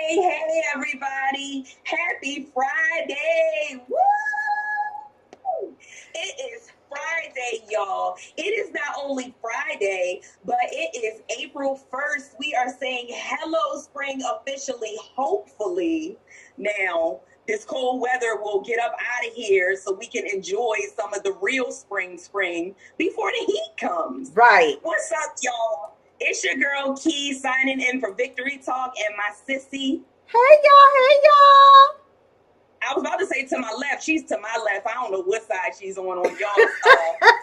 Hey, everybody. Happy Friday. Woo! It is Friday, y'all. It is not only Friday, but it is April 1st. We are saying hello, spring, officially, hopefully. Now, this cold weather will get up out of here so we can enjoy some of the real spring before the heat comes. Right. What's up, y'all? It's your girl Key signing in for Victory Talk and my sissy. Hey y'all. I was about to say to my left. She's to my left. I don't know what side she's on y'all's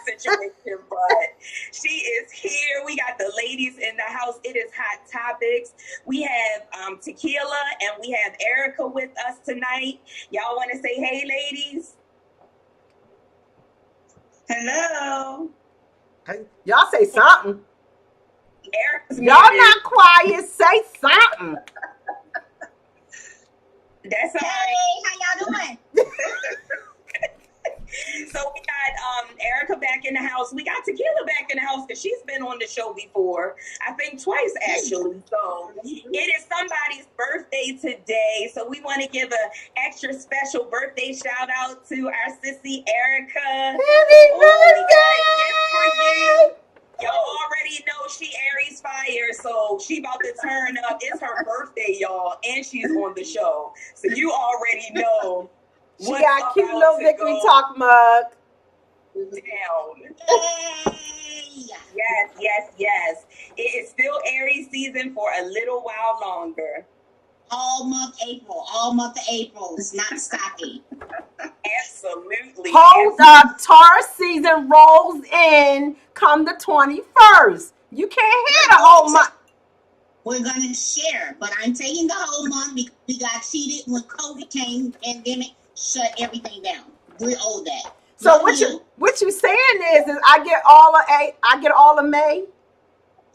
situation, but she is here. We got the ladies in the house. It is Hot Topics. We have Takilla and we have Erica with us tonight. Y'all want to say hey, ladies? Hello. Y'all say something. Erica's Y'all muted. not quiet. Say something. That's all Hey, right. how y'all doing? So we got Erica back in the house. We got Takilla back in the house because she's been on the show before. I think twice actually. So it is somebody's birthday today. So we want to give an extra special birthday shout out to our sissy Erica. Happy Ooh, we got a birthday! gift for you. Y'all already know she Aries fire, so she about to turn up. It's her birthday, y'all, and she's on the show. So you already know. She what's got a cute about little to Victory go Talk mug. down. Hey. Yes. It is still Aries season for a little while longer. All month April. It's not stopping. Absolutely. Hold up. Taurus season rolls in come the 21st. You can't hear the whole month. We're gonna share, but I'm taking the whole month because we got cheated when COVID came, pandemic shut everything down. We owe that. So Love what you saying is I get all of May?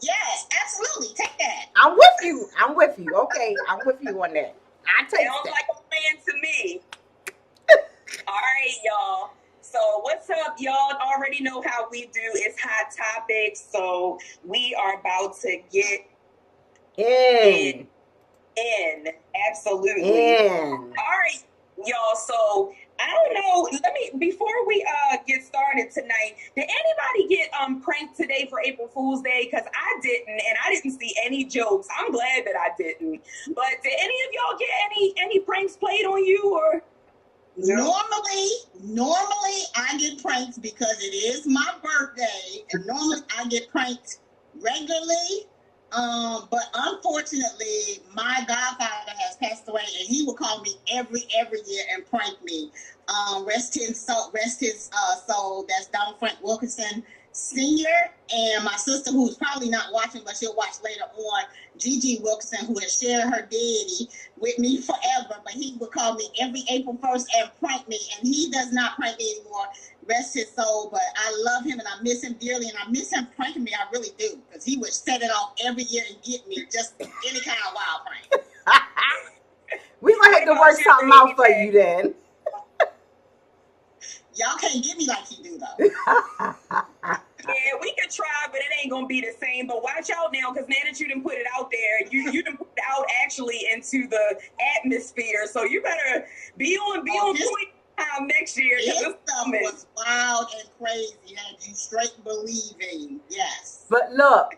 Yes, absolutely. Take that. I'm with you. Okay, I'm with you on that. I take Sounds that. like a plan to me. All right, y'all. So what's up, y'all? Already know how we do. It's Hot Topics. So we are about to get In. Absolutely. In. All right, y'all. So I don't know. Before we get started tonight, did anybody get pranked today for April Fool's Day? Because I didn't, and I didn't see any jokes. I'm glad that I didn't. But did any of y'all get any pranks played on you or? No. Normally I get pranked because it is my birthday, and normally I get pranked regularly. But unfortunately, my godfather has passed away, and he will call me every year and prank me. Rest his soul. That's Donald Frank Wilkinson Sr. and my sister, who's probably not watching, but she'll watch later on, Gigi Wilkinson, who has shared her deity with me forever. But he would call me every April 1st and prank me, and he does not prank me anymore. Rest his soul, but I love him and I miss him dearly, and I miss him pranking me. I really do, because he would set it off every year and get me just any kind of wild prank. We gonna have to work something out for you then. Y'all can't get me like he do though. Yeah, we could try, but it ain't gonna be the same. But watch out now, because now that you done put it out there, you done put it out actually into the atmosphere. So you better be on point time next year. This stuff was wild and crazy, had you straight believing. Yes. But look.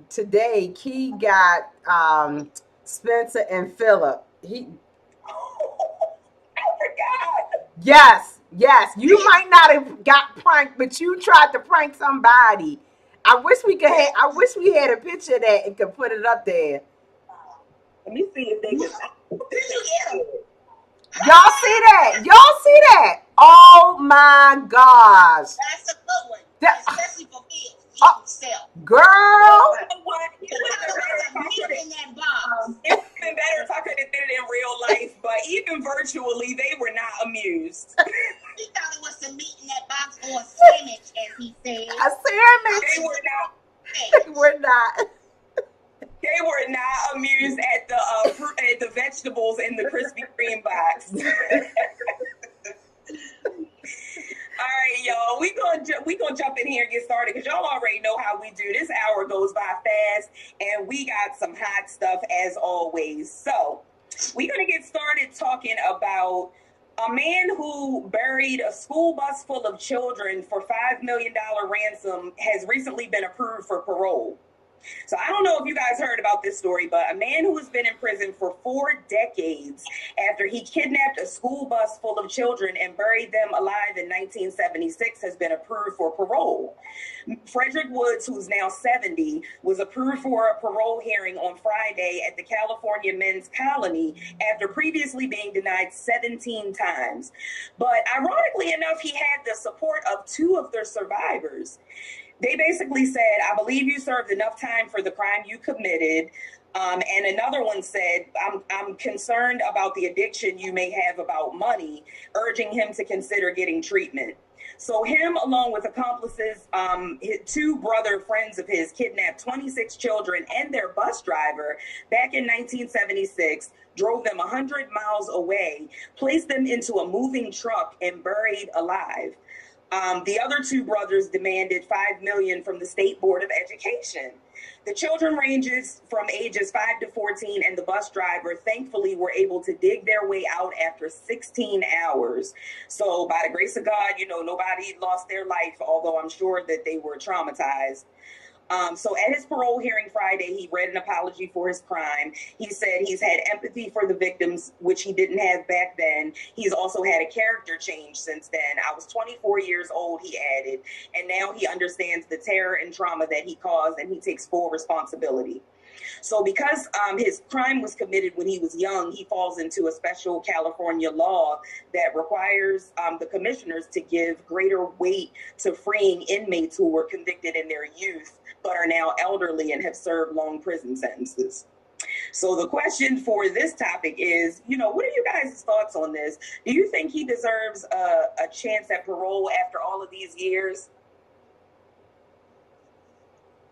Today Key got Spencer and Philip. I forgot. Yes. You might not have got pranked, but you tried to prank somebody. I wish we had a picture of that and could put it up there. Let me see if they can. Did you get him? Y'all see that? Oh my gosh. That's a good one. Especially for kids. Girl. What? You would have in that box. It would have been better if I could have did it in real life, but even virtually, they were not amused. He thought it was some meat in that box or a sandwich, as he said. A sandwich. They were not. They were not amused at the vegetables in the Krispy Kreme box. All right, y'all. We gonna jump in here and get started because y'all already know how we do. This hour goes by podcast, and we got some hot stuff as always. So we're going to get started talking about a man who buried a school bus full of children for $5 million ransom has recently been approved for parole. So I don't know if you guys heard about this story, but a man who has been in prison for 4 decades after he kidnapped a school bus full of children and buried them alive in 1976 has been approved for parole. Frederick Woods, who's now 70, was approved for a parole hearing on Friday at the California Men's Colony after previously being denied 17 times. But ironically enough, he had the support of 2 of their survivors. They basically said, I believe you served enough time for the crime you committed. And another one said, I'm concerned about the addiction you may have about money, urging him to consider getting treatment. So him, along with accomplices, his 2 brother friends of his, kidnapped 26 children and their bus driver back in 1976, drove them 100 miles away, placed them into a moving truck, and buried alive. The other 2 brothers demanded $5 million from the State Board of Education. The children ranges from ages 5 to 14, and the bus driver thankfully were able to dig their way out after 16 hours. So by the grace of God, nobody lost their life, although I'm sure that they were traumatized. So at his parole hearing Friday, he read an apology for his crime. He said he's had empathy for the victims, which he didn't have back then. He's also had a character change since then. I was 24 years old, he added, and now he understands the terror and trauma that he caused, and he takes full responsibility. So because his crime was committed when he was young, he falls into a special California law that requires the commissioners to give greater weight to freeing inmates who were convicted in their youth but are now elderly and have served long prison sentences. So the question for this topic is, what are you guys' thoughts on this? Do you think he deserves a chance at parole after all of these years?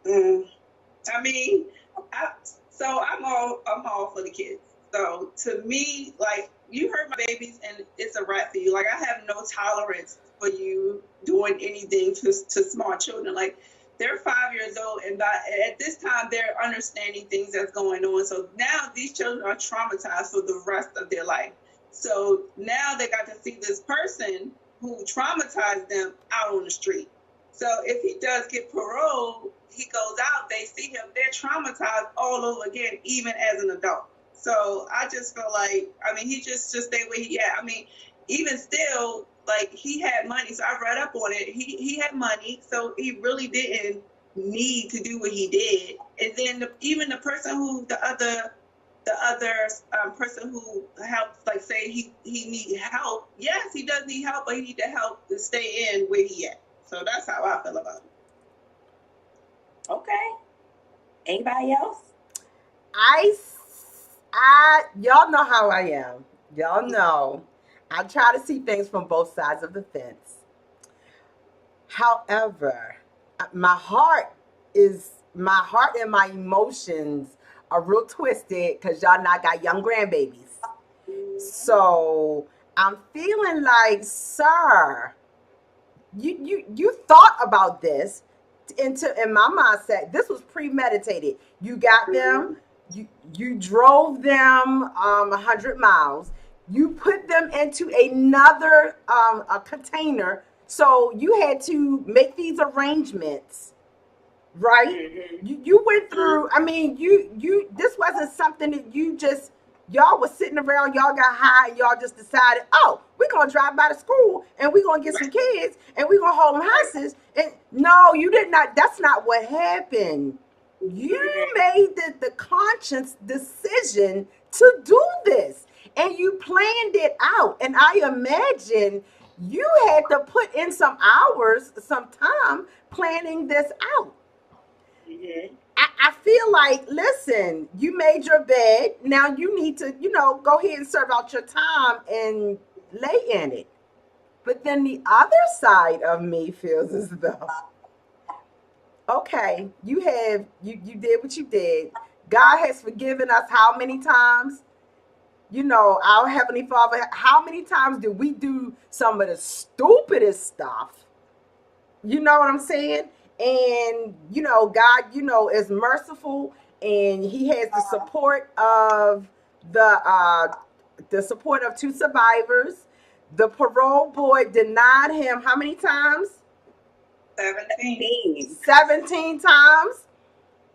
I mean, I'm all for the kids. So to me, like, you hurt my babies and it's a wrap for you. Like, I have no tolerance for you doing anything to small children. Like, they're 5 years old, and at this time they're understanding things that's going on. So now these children are traumatized for the rest of their life. So now they got to see this person who traumatized them out on the street. So if he does get parole, he goes out, they see him, they're traumatized all over again, even as an adult. So I just feel like, he just stay where he at. Even still, like, he had money. So I read up on it. He had money, so he really didn't need to do what he did. And then even the person who, the other person who helped, like, say he need help. Yes, he does need help, but he need to help to stay in where he at. So that's how I feel about it. Okay. Anybody else? Y'all know how I am. Y'all know. I try to see things from both sides of the fence. However, my heart and my emotions are real twisted because y'all not got young grandbabies. So I'm feeling like, sir, you thought about this. In my mindset, this was premeditated. You got them, you drove them 100 miles. You put them into another a container, so you had to make these arrangements, right? Mm-hmm. You went through. You this wasn't something that y'all was sitting around, y'all got high, and y'all just decided, oh, we're gonna drive by the school and we're gonna get some kids and we're gonna hold them hostage. And no, you did not. That's not what happened. You made the conscious decision to do this. And you planned it out. And I imagine you had to put in some hours, some time planning this out. Mm-hmm. I feel like, listen, you made your bed. Now you need to, go ahead and serve out your time and lay in it. But then the other side of me feels as though, okay, you did what you did. God has forgiven us how many times? Our Heavenly Father, how many times did we do some of the stupidest stuff? You know what I'm saying? And God, is merciful, and he has the support of two survivors. The parole board denied him how many times? 17. 17 times.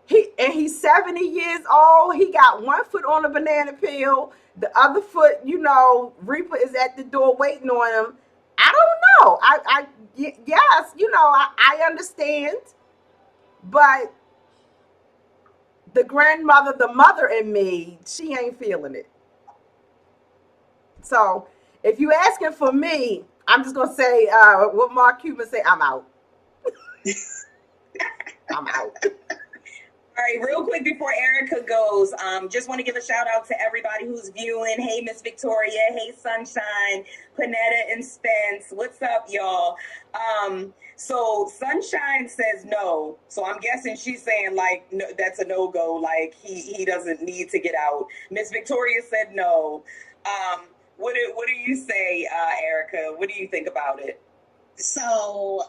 He's 70 years old. He got one foot on a banana peel. The other foot, Reaper is at the door waiting on him. I don't know. Yes, I understand, but the grandmother, the mother in me, she ain't feeling it. So if you asking for me, I'm just gonna say what Mark Cuban say. I'm out. I'm out. All right, real quick before Erica goes, just want to give a shout out to everybody who's viewing. Hey, Miss Victoria. Hey, Sunshine, Panetta, and Spence. What's up, y'all? So Sunshine says no. So I'm guessing she's saying like no, that's a no-go. Like he doesn't need to get out. Miss Victoria said no. What do you say, Erica? What do you think about it? So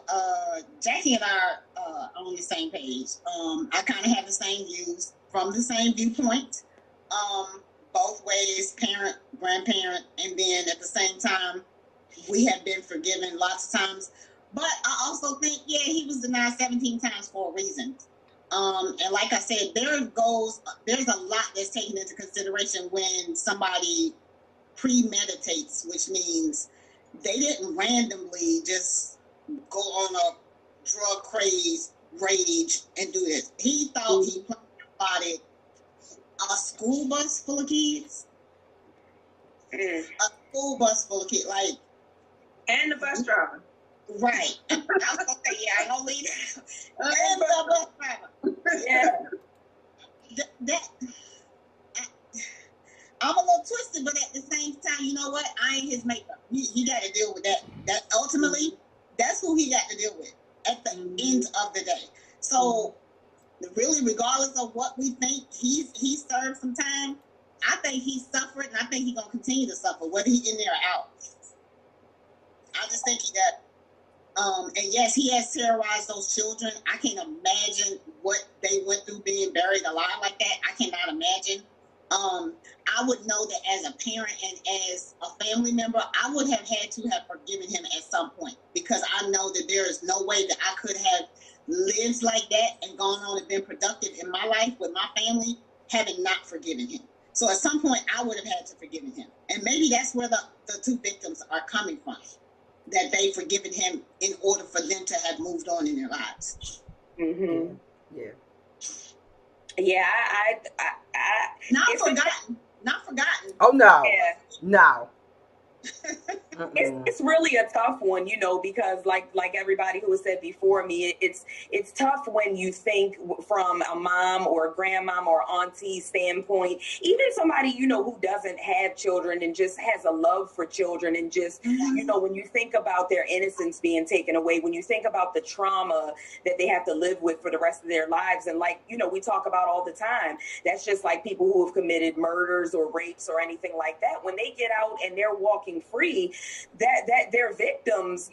Jackie and I are on the same page. I kind of have the same views from the same viewpoint. Both ways, parent, grandparent, and then at the same time, we have been forgiven lots of times. But I also think, he was denied 17 times for a reason. And like I said, there's a lot that's taken into consideration when somebody premeditates, which means they didn't randomly just go on a drug craze rage and do this. He thought he plotted a school bus full of kids. A school bus full of kids, like, and the bus driver. Right. I was gonna say, I ain't gonna leave that. And the bus driver. Yeah. I'm a little twisted, but at the same time, you know what? I ain't his makeup. He got to deal with that. That ultimately, that's who he got to deal with at the end of the day. So, really, regardless of what we think, he served some time. I think he suffered, and I think he's gonna continue to suffer, whether he's in there or out. I just think he got. And yes, he has terrorized those children. I can't imagine what they went through being buried alive like that. I cannot imagine. I would know that as a parent and as a family member, I would have had to have forgiven him at some point, because I know that there is no way that I could have lived like that and gone on and been productive in my life with my family, having not forgiven him. So at some point, I would have had to forgive him. And maybe that's where the two victims are coming from, that they've forgiven him in order for them to have moved on in their lives. Mm-hmm. Yeah. Yeah, Not forgotten. Oh no. Yeah. No. It's really a tough one, because like everybody who has said before me, it's tough when you think from a mom or a grandmom or auntie standpoint, even somebody, who doesn't have children and just has a love for children, and just, when you think about their innocence being taken away, when you think about the trauma that they have to live with for the rest of their lives. And like, we talk about all the time, that's just like people who have committed murders or rapes or anything like that. When they get out and they're walking free, that their victims,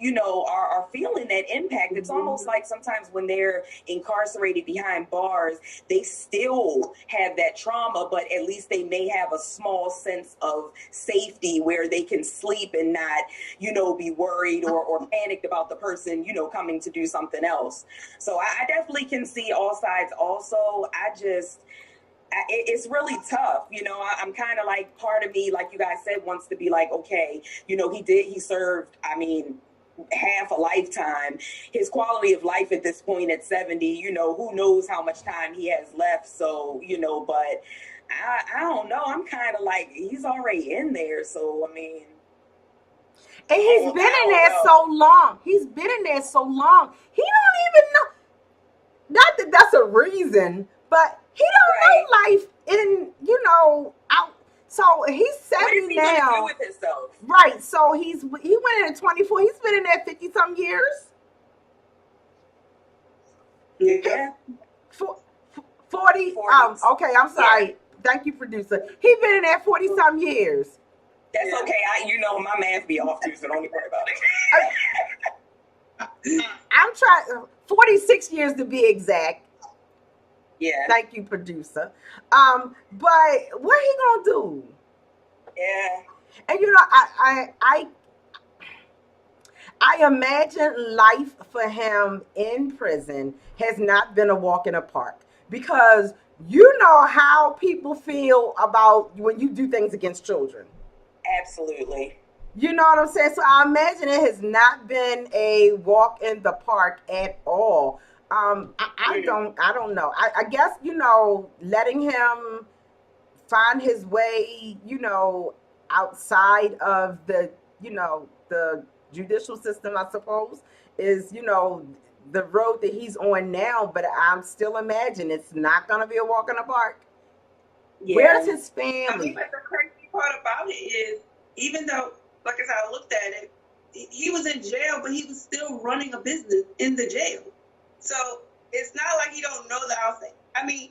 are feeling that impact. It's almost like sometimes when they're incarcerated behind bars, they still have that trauma, but at least they may have a small sense of safety where they can sleep and not, be worried or panicked about the person, coming to do something else. So I definitely can see all sides also. It's really tough. I'm kind of like, part of me, like you guys said, wants to be like, okay, he served, half a lifetime. His quality of life at this point at 70, who knows how much time he has left. So, but I don't know. I'm kind of like, he's already in there. So, And he's been in there so long. He don't even know. Not that that's a reason, but he don't know life in, out. So he's 70 now. Do with himself? Right. So he went in at 24. He's been in there 50 some years. Yeah. 40. Okay. I'm sorry. Yeah. Thank you, producer. He's been in there 40 some years. That's okay. my math be off too, so don't worry about it. I'm trying. 46 years to be exact. Yeah. Thank you, producer. But what he gonna do? Yeah. And I imagine life for him in prison has not been a walk in the park, because you know how people feel about when you do things against children. Absolutely. You know what I'm saying? So I imagine it has not been a walk in the park at all. I don't know. I guess, letting him find his way, outside of the judicial system, I suppose, is, the road that he's on now. But I'm still imagining it's not going to be a walk in the park. Yeah. Where's his I mean, family? but the crazy part about it is, even though, like I said, I looked at it, he was in jail, but he was still running a business in the jail. So it's not like he don't know the outside. I mean,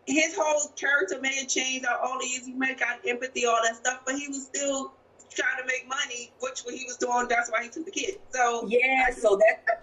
his whole character may have changed all the years. He may have got empathy, all that stuff, but he was still trying to make money, which what he was doing, that's why he took the kid. So yeah, so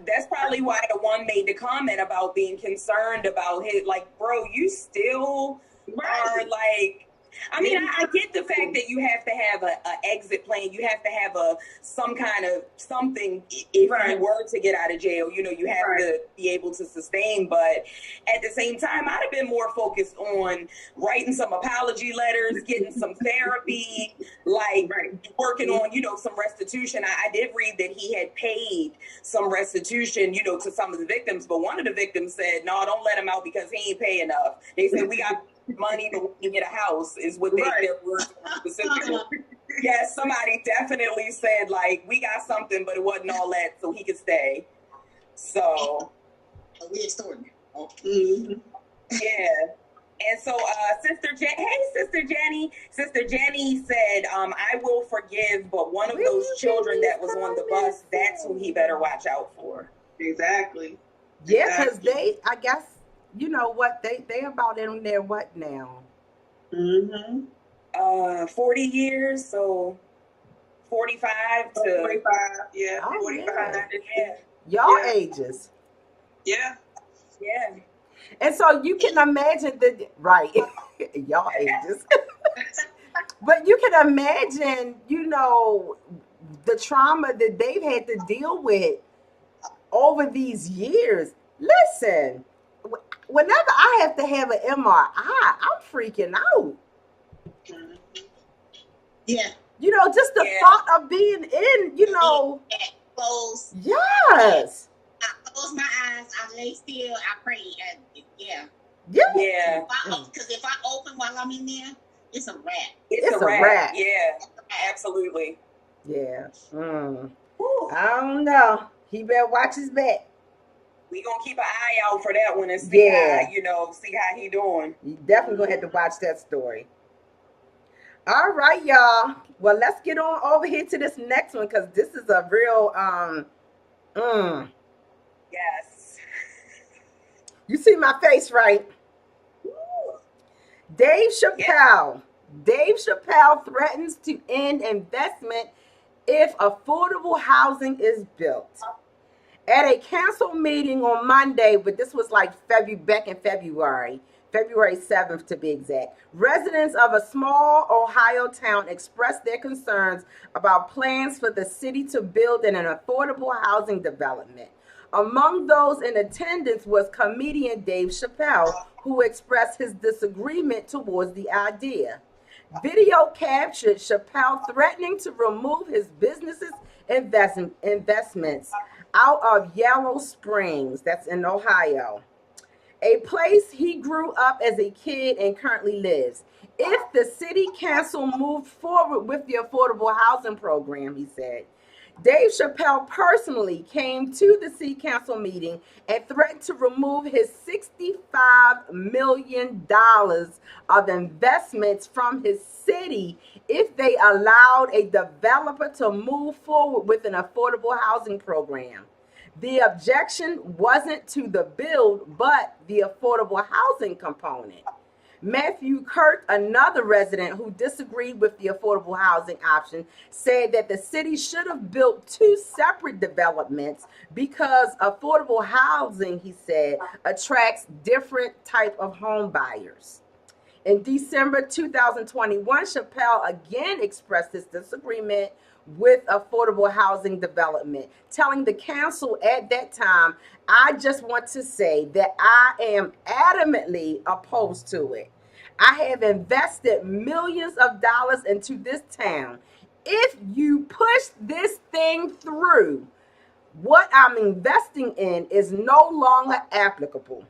that's probably why the one made the comment about being concerned about his, like, bro, you still are like, I mean, I get the fact that you have to have a exit plan. You have to have some kind of something if you were to get out of jail. You have to be able to sustain. But at the same time, I'd have been more focused on writing some apology letters, getting some therapy, like working on, some restitution. I did read that he had paid some restitution, to some of the victims. But one of the victims said, no, don't let him out because he ain't pay enough. They said, we got money to get a house, is what their words specifically. Yes, somebody definitely said, like, we got something, but it wasn't all that, so he could stay. So we extorted. Yeah. And so Sister Jenny said, I will forgive, but one of those children that was on the bus, that's who he better watch out for. Exactly. Yeah, because I guess, you know what, they about in there what now? 40 years, so 45 to 45, yeah. Oh, 45. yeah. Y'all ages. Yeah. Yeah. And so you can imagine y'all ages. But you can imagine, the trauma that they've had to deal with over these years. Listen, whenever I have to have an MRI, I'm freaking out. Yeah. Just the thought of being in, Close. Yes. I close my eyes, I lay still, I pray. Yeah. Because if I open while I'm in there, it's a wrap. It's a wrap. Yeah, absolutely. Yeah. I don't know. He better watch his back. We gonna keep an eye out for that one and see how he doing. You definitely gonna have to watch that story. All right, y'all. Well, let's get on over here to this next one, because this is a real Yes. You see my face, right? Dave Chappelle. Dave Chappelle threatens to end investment if affordable housing is built. At a council meeting on Monday, but this was like back in February 7th to be exact, residents of a small Ohio town expressed their concerns about plans for the city to build an affordable housing development. Among those in attendance was comedian Dave Chappelle, who expressed his disagreement towards the idea. Video captured Chappelle threatening to remove his business's investments out of Yellow Springs, that's in Ohio, a place he grew up as a kid and currently lives. If the city council moved forward with the affordable housing program, he said, Dave Chappelle personally came to the city council meeting and threatened to remove his $65 million of investments from his city if they allowed a developer to move forward with an affordable housing program. The objection wasn't to the build, but the affordable housing component. Matthew Kirk, another resident who disagreed with the affordable housing option, said that the city should have built two separate developments because affordable housing, he said, attracts different type of home buyers. In December 2021, Chappelle again expressed his disagreement with affordable housing development, telling the council at that time, I just want to say that I am adamantly opposed to it. I have invested millions of dollars into this town. If you push this thing through, what I'm investing in is no longer applicable.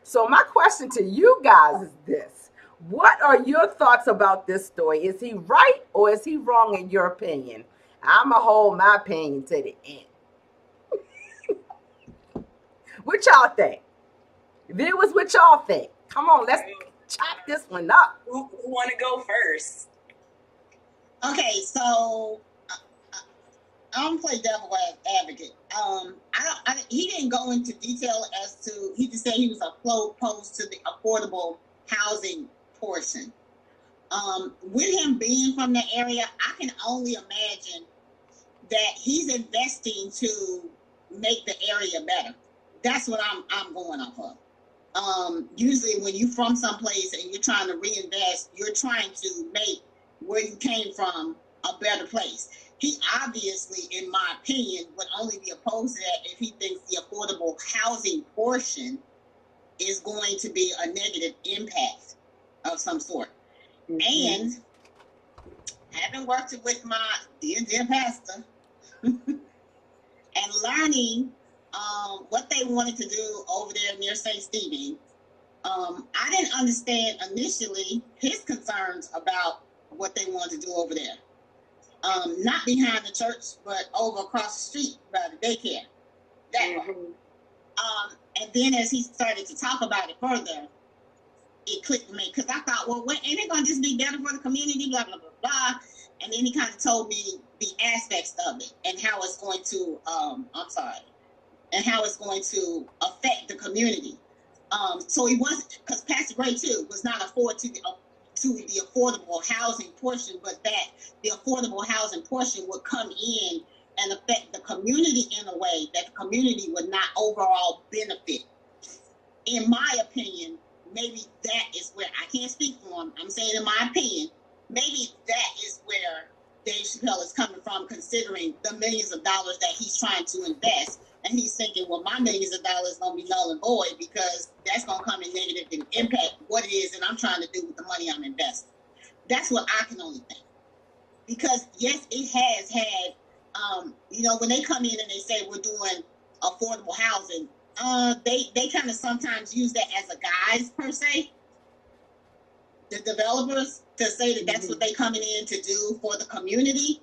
So my question to you guys is this. What are your thoughts about this story? Is he right or is he wrong in your opinion? I'm going to hold my opinion to the end. What y'all think? Viewers, what y'all think? Come on, let's chop this one up. Who want to go first? Okay, so I'm play devil advocate. He didn't go into detail as to. He just said he was opposed to the affordable housing portion. With him being from the area, I can only imagine that he's investing to make the area better. That's what I'm going off of. Usually when you're from someplace and you're trying to reinvest, you're trying to make where you came from a better place. He obviously, in my opinion, would only be opposed to that if he thinks the affordable housing portion is going to be a negative impact of some sort. Mm-hmm. And having worked with my dear pastor and learning what they wanted to do over there near St. Stephen, I didn't understand initially his concerns about what they wanted to do over there. Not behind the church, but over across the street by the daycare. That way. And then as he started to talk about it further, it clicked to me because I thought, well, ain't it going to just be better for the community, blah, blah, blah, blah. And then he kind of told me the aspects of it and how it's going to, and how it's going to affect the community. So he wasn't, because Pastor Gray, too, was not afford to the affordable housing portion, but that the affordable housing portion would come in and affect the community in a way that the community would not overall benefit. In my opinion, maybe that is where, I can't speak for him, I'm saying in my opinion, maybe that is where Dave Chappelle is coming from, considering the millions of dollars that he's trying to invest. And he's thinking, well, my millions of dollars going to be null and void because that's going to come in negative and impact what it is that I'm trying to do with the money I'm investing. That's what I can only think. Because, yes, it has had, when they come in and they say we're doing affordable housing, they kind of sometimes use that as a guise, per se. The developers, to say that that's what they coming in to do for the community.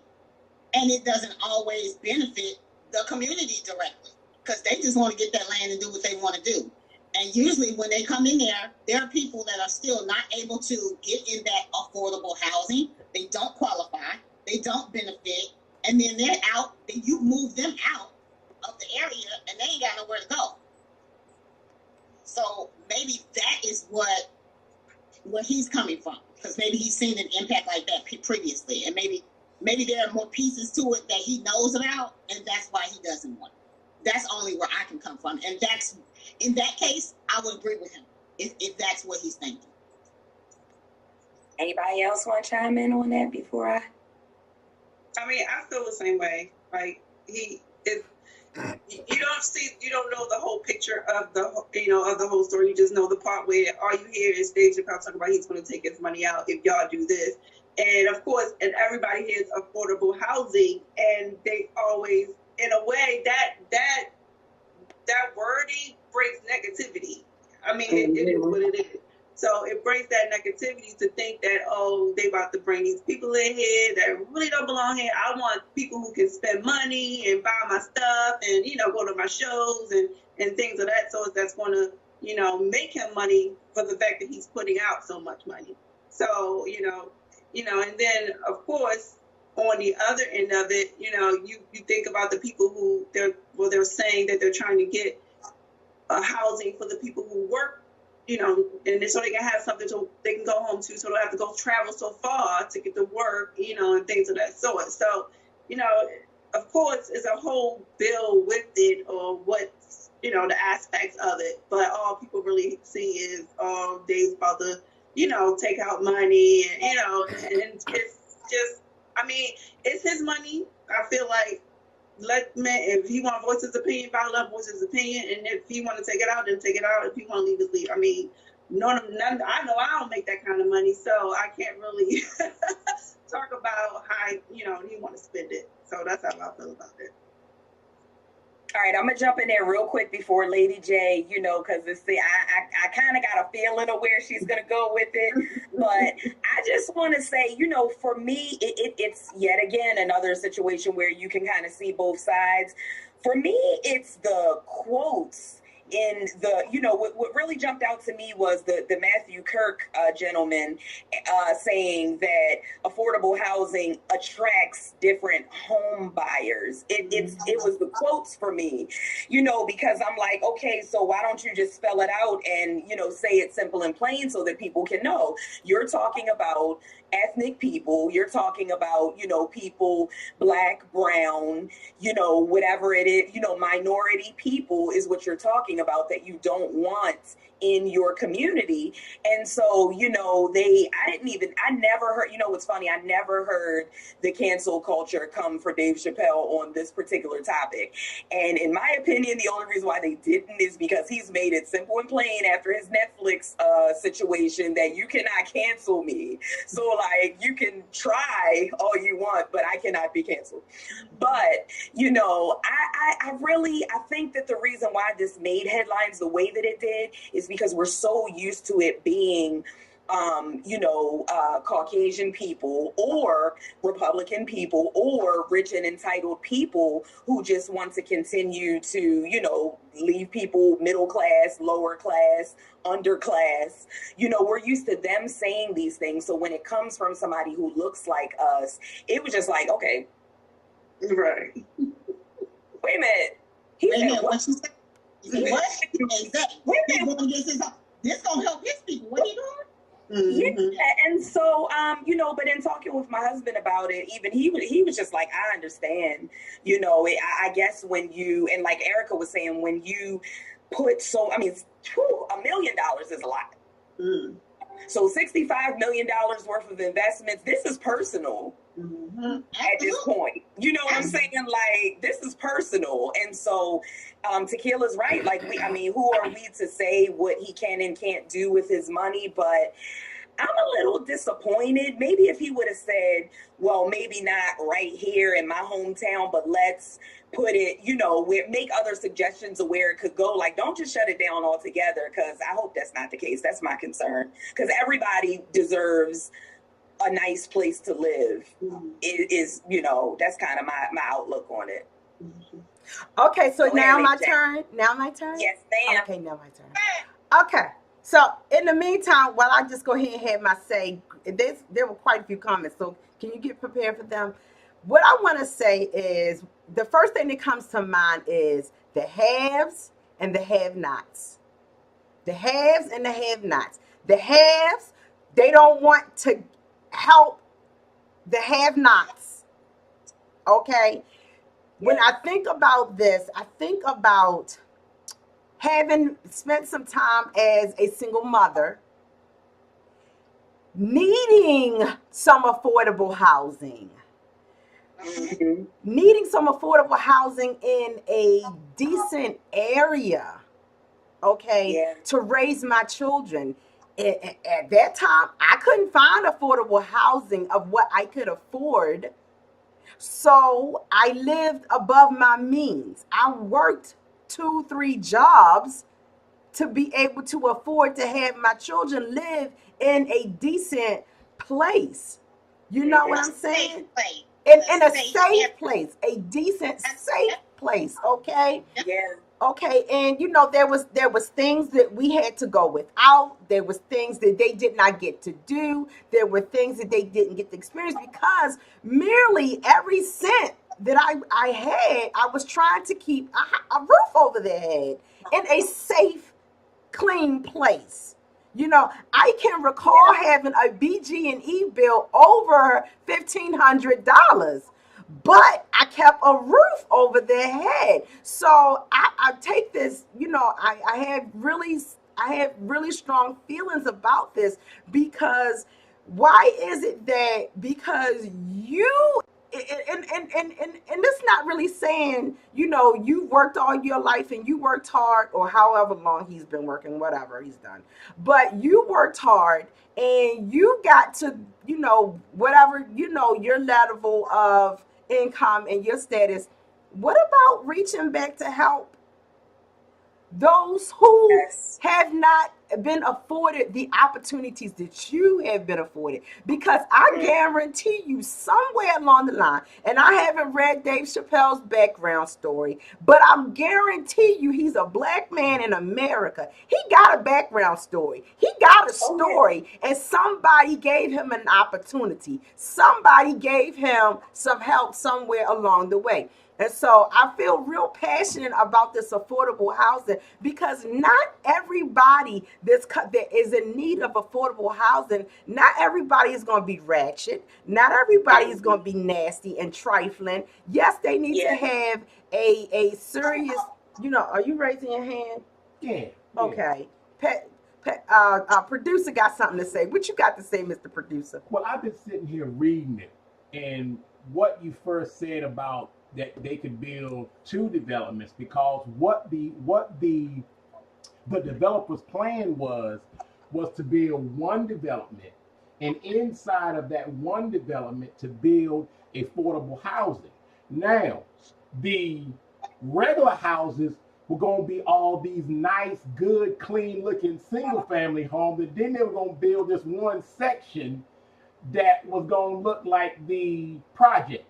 And it doesn't always benefit the community directly because they just want to get that land and do what they want to do. And usually when they come in there are people that are still not able to get in that affordable housing. They don't qualify. They don't benefit. And then they're out. And you move them out of the area and they ain't got nowhere to go. So maybe that is where he's coming from, because maybe he's seen an impact like that previously. And maybe there are more pieces to it that he knows about, and that's why he doesn't want it. That's only where I can come from. And that's, in that case, I would agree with him if that's what he's thinking. Anybody else want to chime in on that before I mean, I feel the same way. Like, you don't know the whole picture of the whole story. You just know the part where all you hear is Dave Chappelle talking about he's going to take his money out if y'all do this. And of course, and everybody hears affordable housing, and they always, in a way, that wording brings negativity. I mean, it is what it is. So it brings that negativity to think that, oh, they about to bring these people in here that really don't belong here. I want people who can spend money and buy my stuff and, go to my shows and things of that sort that's going to, make him money for the fact that he's putting out so much money. So, and then, of course, on the other end of it, you think about the people who they're saying that they're trying to get housing for the people who work and so they can have something they can go home to, so they don't have to go travel so far to get to work, and things of that sort. So, of course, it's a whole bill with it, or what, the aspects of it. But all people really see is, Dave's about to, take out money, and it's just, it's his money. I feel like, if he want to voice his opinion, let him voice his opinion, and if he want to take it out, then take it out. If he want to leave, just leave. None. I know I don't make that kind of money, so I can't really talk about how he want to spend it. So that's how I feel about it. All right, I'm gonna jump in there real quick before Lady J, because I kind of got a feeling of where she's gonna go with it, but I just want to say, for me, it's yet again another situation where you can kind of see both sides. For me, it's the quotes in the, what really jumped out to me was the Matthew Kirk gentleman saying that affordable housing attracts different home buyers. It was the quotes for me, because I'm like, okay, so why don't you just spell it out and, say it simple and plain so that people can know. You're talking about ethnic people, you're talking about, people, Black, brown, whatever it is, minority people is what you're talking about that you don't want in your community. And so, I never heard, what's funny, I never heard the cancel culture come for Dave Chappelle on this particular topic. And in my opinion, the only reason why they didn't is because he's made it simple and plain after his Netflix situation that you cannot cancel me. So like, you can try all you want, but I cannot be canceled. But, I think that the reason why this made headlines the way that it did is because we're so used to it being, Caucasian people or Republican people or rich and entitled people who just want to continue to, leave people middle class, lower class, underclass. We're used to them saying these things. So when it comes from somebody who looks like us, it was just like, okay. Right. Wait a minute. He said, what? She said, what? This gonna help his people. What are you doing? Mm-hmm. Yeah, and so, but in talking with my husband about it, even he was just like, I understand, I guess when you, and like Erica was saying, when you put $1 million is a lot. Mm. So $65 million worth of investments, this is personal. Mm-hmm. At this point, what I'm saying? Like, this is personal. And so Takilla's right. Like, who are we to say what he can and can't do with his money? But I'm a little disappointed. Maybe if he would have said, well, maybe not right here in my hometown, but let's put it, make other suggestions of where it could go. Like, don't just shut it down altogether, because I hope that's not the case. That's my concern, because everybody deserves a nice place to live. It is, that's kind of my outlook on it. Okay, so now my turn. Yes, ma'am. Okay, now my turn. Okay, so in the meantime, while I just go ahead and have my say, there were quite a few comments, so can you get prepared for them? What I want to say is, the first thing that comes to mind is the haves and the have-nots. The haves and the have-nots. The haves, they don't want to help the have-nots. Okay? When I think about this, I think about having spent some time as a single mother, needing some affordable housing. Mm-hmm. Needing some affordable housing in a decent area, okay, to raise my children. At that time, I couldn't find affordable housing of what I could afford. So I lived above my means. I worked 2-3 jobs to be able to afford to have my children live in a decent place. You know what I'm saying? In a safe place, a decent, safe place, okay? Yeah. Okay, and there was things that we had to go without. There was things that they did not get to do. There were things that they didn't get to experience because merely every cent that I had, I was trying to keep a roof over their head in a safe, clean place. I can recall having a BG&E bill over $1,500, but I kept a roof over their head. So I take this, I have really strong feelings about this, because why is it that because you and that's not really saying, you worked all your life and you worked hard, or however long he's been working, whatever he's done, but you worked hard and you got to, whatever, your level of income and your status. What about reaching back to help those who Yes. have not been afforded the opportunities that you have been afforded? Because I guarantee you, somewhere along the line, and I haven't read Dave Chappelle's background story, but I'm guarantee you he's a black man in America. He got a background story. He got a story, and somebody gave him an opportunity. Somebody gave him some help somewhere along the way. And so I feel real passionate about this affordable housing, because not everybody that is in need of affordable housing, not everybody is going to be ratchet. Not everybody is going to be nasty and trifling. Yes, they need to have a serious, are you raising your hand? Yeah. Okay. Producer got something to say. What you got to say, Mr. Producer? Well, I've been sitting here reading it, and what you first said about that they could build two developments, because what the developer's plan was to build one development, and inside of that one development to build affordable housing. Now, the regular houses were going to be all these nice, good, clean looking single family homes, and then they were going to build this one section that was going to look like the projects.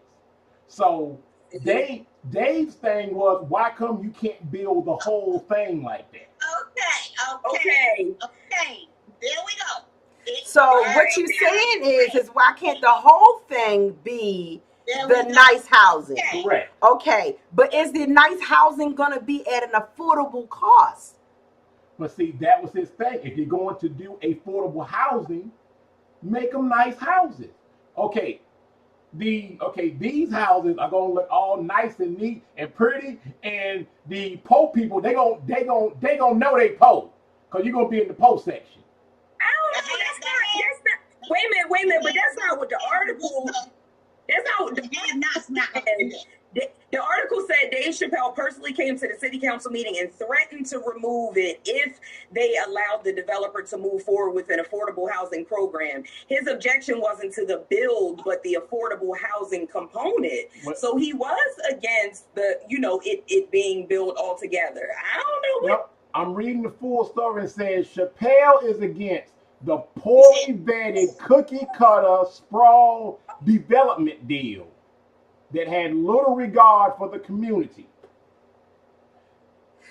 So Dave's thing was, why come you can't build the whole thing like that? Okay. There we go. So what you're saying is why can't the whole thing be the nice housing? Okay. Correct. Okay, but is the nice housing going to be at an affordable cost? But see, that was his thing. If you're going to do affordable housing, make them nice houses. Okay, these houses are gonna look all nice and neat and pretty, and the poor people they gonna know they poor, because you're gonna be in the poor section. I don't know. That's not. Wait a minute. But that's not what the article. That's not what the article said. Dave Chappelle personally came to the city council meeting and threatened to remove it if they allowed the developer to move forward with an affordable housing program. His objection wasn't to the build, but the affordable housing component. What? So he was against the, it being built altogether. I don't know. Yep. I'm reading the full story, and says Chappelle is against the poorly vetted cookie cutter sprawl development deal that had little regard for the community.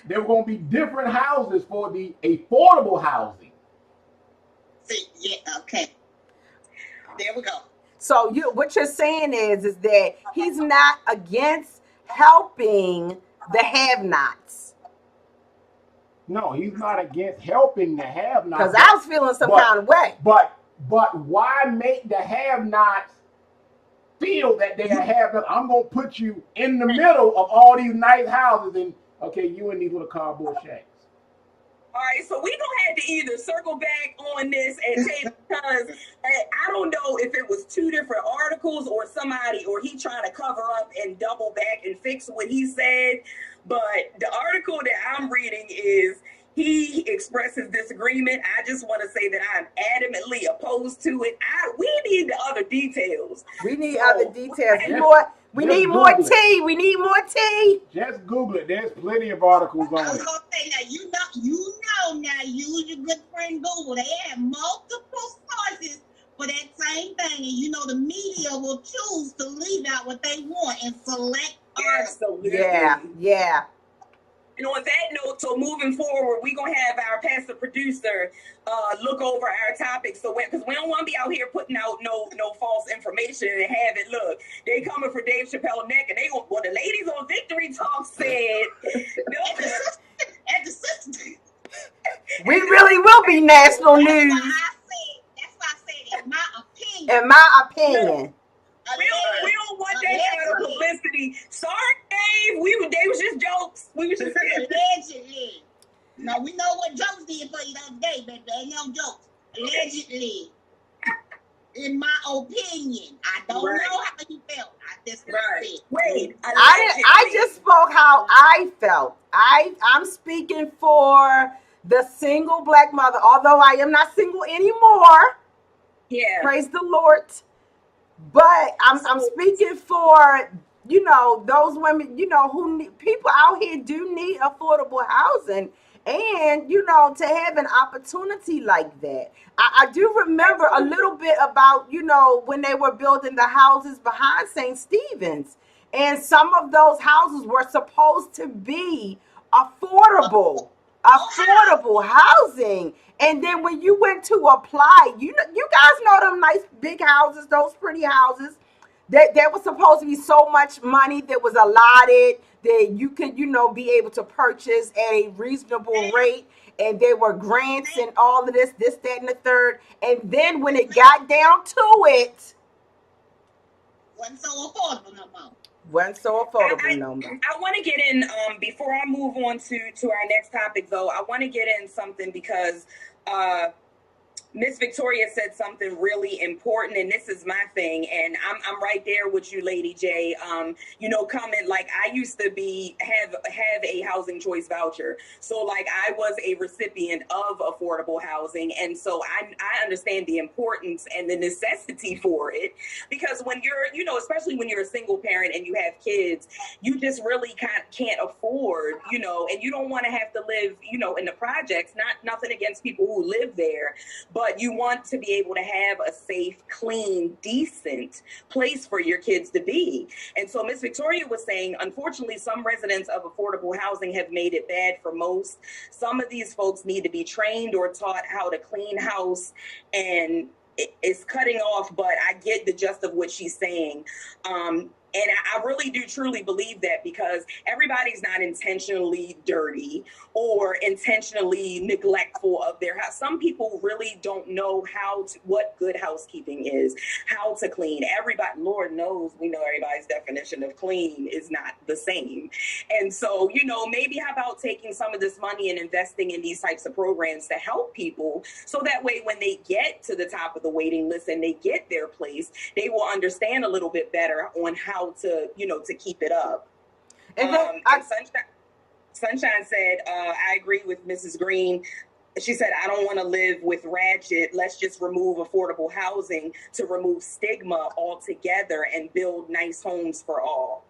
There were going to be different houses for the affordable housing. See, okay. There we go. So what you're saying is that he's not against helping the have-nots. No, he's not against helping the have-nots. Because I was feeling some kind of way. But why make the have-nots feel that they have it? I'm gonna put you in the middle of all these nice houses, and you in these little cardboard shacks. All right, so we gonna have to either circle back on this and take, because I don't know if it was two different articles or somebody, or he trying to cover up and double back and fix what he said. But the article that I'm reading is he expresses disagreement. I just want to say that I'm adamantly opposed to it. We need the other details. We need other details. We need more tea. We need more tea. Just Google it. There's plenty of articles on it. I was gonna say, now use your good friend Google. They have multiple sources for that same thing, and the media will choose to leave out what they want and select articles. Yeah. And on that note, so moving forward, we're going to have our pastor producer look over our topics. So because we don't want to be out here putting out no false information and have it look. They coming for Dave Chappelle neck, and the ladies on Victory Talk said, no. And the sister. We really will be national news. That's why I said, in my opinion. In my opinion. We don't want that kind of publicity. Sorry, Dave. They was just jokes. We was just allegedly. No, we know what jokes did for you the other day, but there ain't no jokes. Allegedly. In my opinion. I don't know how you felt. I just said. Wait. I just spoke how I felt. I'm speaking for the single black mother, although I am not single anymore. Yeah. Praise the Lord. But I'm speaking for, you know, those women, you know, people out here do need affordable housing. And, you know, to have an opportunity like that. I do remember a little bit about, you know, when they were building the houses behind St. Stephen's. And some of those houses were supposed to be affordable housing. And then when you went to apply, you guys know them nice big houses, those pretty houses. There was supposed to be so much money that was allotted that you could, you know, be able to purchase at a reasonable rate. And there were grants and all of this, that, and the third. And then when it got down to it, wasn't so affordable no more. I want to get in, before I move on to our next topic, though, I want to get in something because Miss Victoria said something really important, and this is my thing, and I'm right there with you, Lady J. You know, comment like I used to have a housing choice voucher, so like I was a recipient of affordable housing, and so I understand the importance and the necessity for it, because when you're, you know, especially when you're a single parent and you have kids, you just really can't afford, you know, and you don't want to have to live, you know, in the projects. Nothing against people who live there, but you want to be able to have a safe, clean, decent place for your kids to be. And so Miss Victoria was saying, unfortunately, some residents of affordable housing have made it bad for most. Some of these folks need to be trained or taught how to clean house, and it's cutting off, but I get the gist of what she's saying. And I really do truly believe that, because everybody's not intentionally dirty or intentionally neglectful of their house. Some people really don't know what good housekeeping is, how to clean. Everybody, Lord knows, we know everybody's definition of clean is not the same. And so, you know, maybe how about taking some of this money and investing in these types of programs to help people, so that way when they get to the top of the waiting list and they get their place, they will understand a little bit better on how to, you know, to keep it up. And then Sunshine said, I agree with Mrs. Green. She said, I don't want to live with ratchet. Let's just remove affordable housing to remove stigma altogether and build nice homes for all.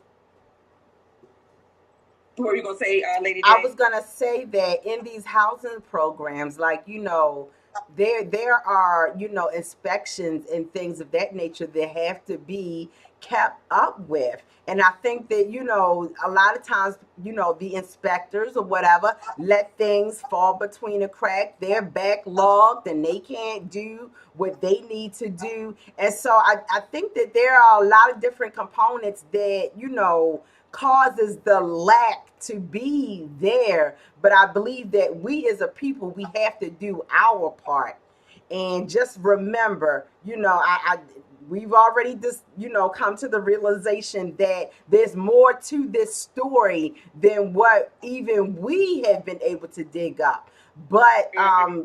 What were you going to say, Lady J? I was going to say that in these housing programs, like, you know, there are, you know, inspections and things of that nature that have to be kept up with. And I think that, you know, a lot of times, you know, the inspectors or whatever let things fall between the cracks. They're backlogged and they can't do what they need to do. And so I think that there are a lot of different components that, you know, causes the lack to be there. But I believe that we as a people, we have to do our part. And just remember, you know, we've already just, you know, come to the realization that there's more to this story than what even we have been able to dig up. But,